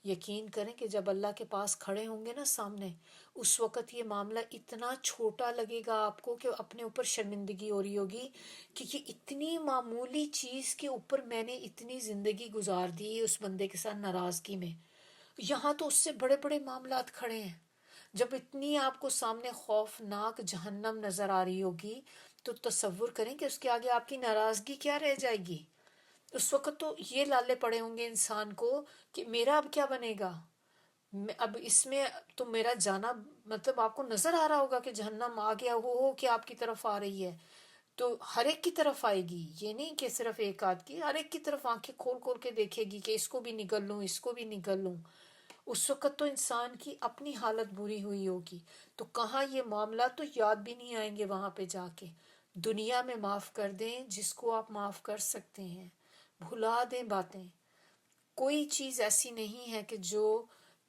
یقین کریں کہ جب اللہ کے پاس کھڑے ہوں گے نا سامنے، اس وقت یہ معاملہ اتنا چھوٹا لگے گا آپ کو کہ اپنے اوپر شرمندگی ہو رہی ہوگی کہ یہ اتنی معمولی چیز کے اوپر میں نے اتنی زندگی گزار دی اس بندے کے ساتھ ناراضگی میں، یہاں تو اس سے بڑے بڑے معاملات کھڑے ہیں۔ جب اتنی آپ کو سامنے خوفناک جہنم نظر آ رہی ہوگی تو تصور کریں کہ اس کے آگے آپ کی ناراضگی کیا رہ جائے گی۔ اس وقت تو یہ لالے پڑے ہوں گے انسان کو کہ میرا اب کیا بنے گا، اب اس میں تو میرا جانا، مطلب آپ کو نظر آ رہا ہوگا کہ جہنم آ گیا ہو کہ آپ کی طرف آ رہی ہے، تو ہر ایک کی طرف آئے گی، یہ نہیں کہ صرف ایک آدھ کی، ہر ایک کی طرف آنکھیں کھول کھول کے دیکھے گی کہ اس کو بھی نگل لوں، اس کو بھی نگل لوں۔ اس وقت تو انسان کی اپنی حالت بری ہوئی ہوگی، تو کہاں یہ معاملات تو یاد بھی نہیں آئیں گے وہاں پہ جا کے۔ دنیا میں معاف کر دیں جس کو آپ معاف کر سکتے ہیں، بھلا دیں باتیں۔ کوئی چیز ایسی نہیں ہے کہ جو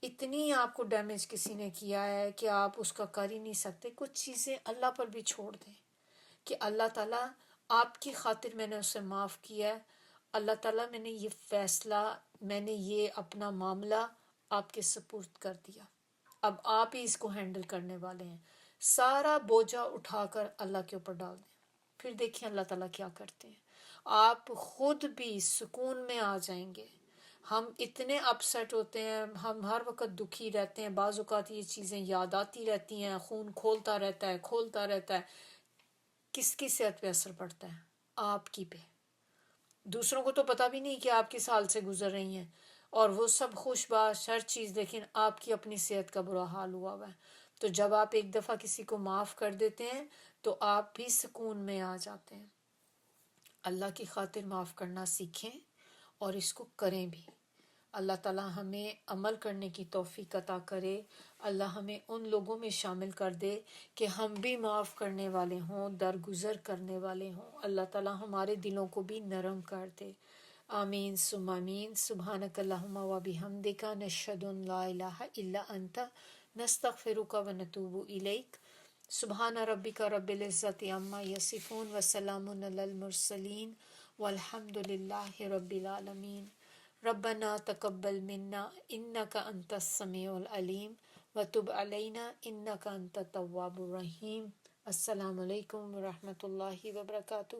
اتنی آپ کو ڈیمیج کسی نے کیا ہے کہ آپ اس کا کر ہی نہیں سکتے۔ کچھ چیزیں اللہ پر بھی چھوڑ دیں کہ اللہ تعالیٰ آپ کی خاطر میں نے اسے معاف کیا ہے، اللہ تعالیٰ میں نے یہ فیصلہ، میں نے یہ اپنا معاملہ آپ کے سپرد کر دیا، اب آپ ہی اس کو ہینڈل کرنے والے ہیں۔ سارا بوجھا اٹھا کر اللہ کے اوپر ڈال دیں، پھر دیکھیں اللہ تعالیٰ کیا کرتے ہیں۔ آپ خود بھی سکون میں آ جائیں گے۔ ہم اتنے اپسیٹ ہوتے ہیں، ہم ہر وقت دکھی رہتے ہیں، بعض اوقات یہ چیزیں یاد آتی رہتی ہیں، خون کھولتا رہتا ہے۔ کس کی صحت پہ اثر پڑتا ہے؟ آپ کی پہ۔ دوسروں کو تو پتہ بھی نہیں کہ آپ کس حال سے گزر رہی ہیں، اور وہ سب خوش باش ہر چیز، لیکن آپ کی اپنی صحت کا برا حال ہوا ہے۔ تو جب آپ ایک دفعہ کسی کو معاف کر دیتے ہیں تو آپ بھی سکون میں آ جاتے ہیں۔ اللہ کی خاطر معاف کرنا سیکھیں اور اس کو کریں بھی۔ اللہ تعالیٰ ہمیں عمل کرنے کی توفیق عطا کرے۔ اللہ ہمیں ان لوگوں میں شامل کر دے کہ ہم بھی معاف کرنے والے ہوں، درگزر کرنے والے ہوں۔ اللہ تعالیٰ ہمارے دلوں کو بھی نرم کر دے۔ آمین ثم آمین۔ سبحانک اللہم و بحمدک، نشہد ان لا الہ الا انت، نستغفرک و نتوب الیک۔ سبحان ربک رب العزت عما یصفون وسلام علی المرسلین والحمد للہ رب العالمین۔ ربنا تقبل منا انک انت السمیع العلیم وتب علینا انک انت التواب الرحیم۔ السلام علیکم ورحمۃ اللہ وبرکاتہ۔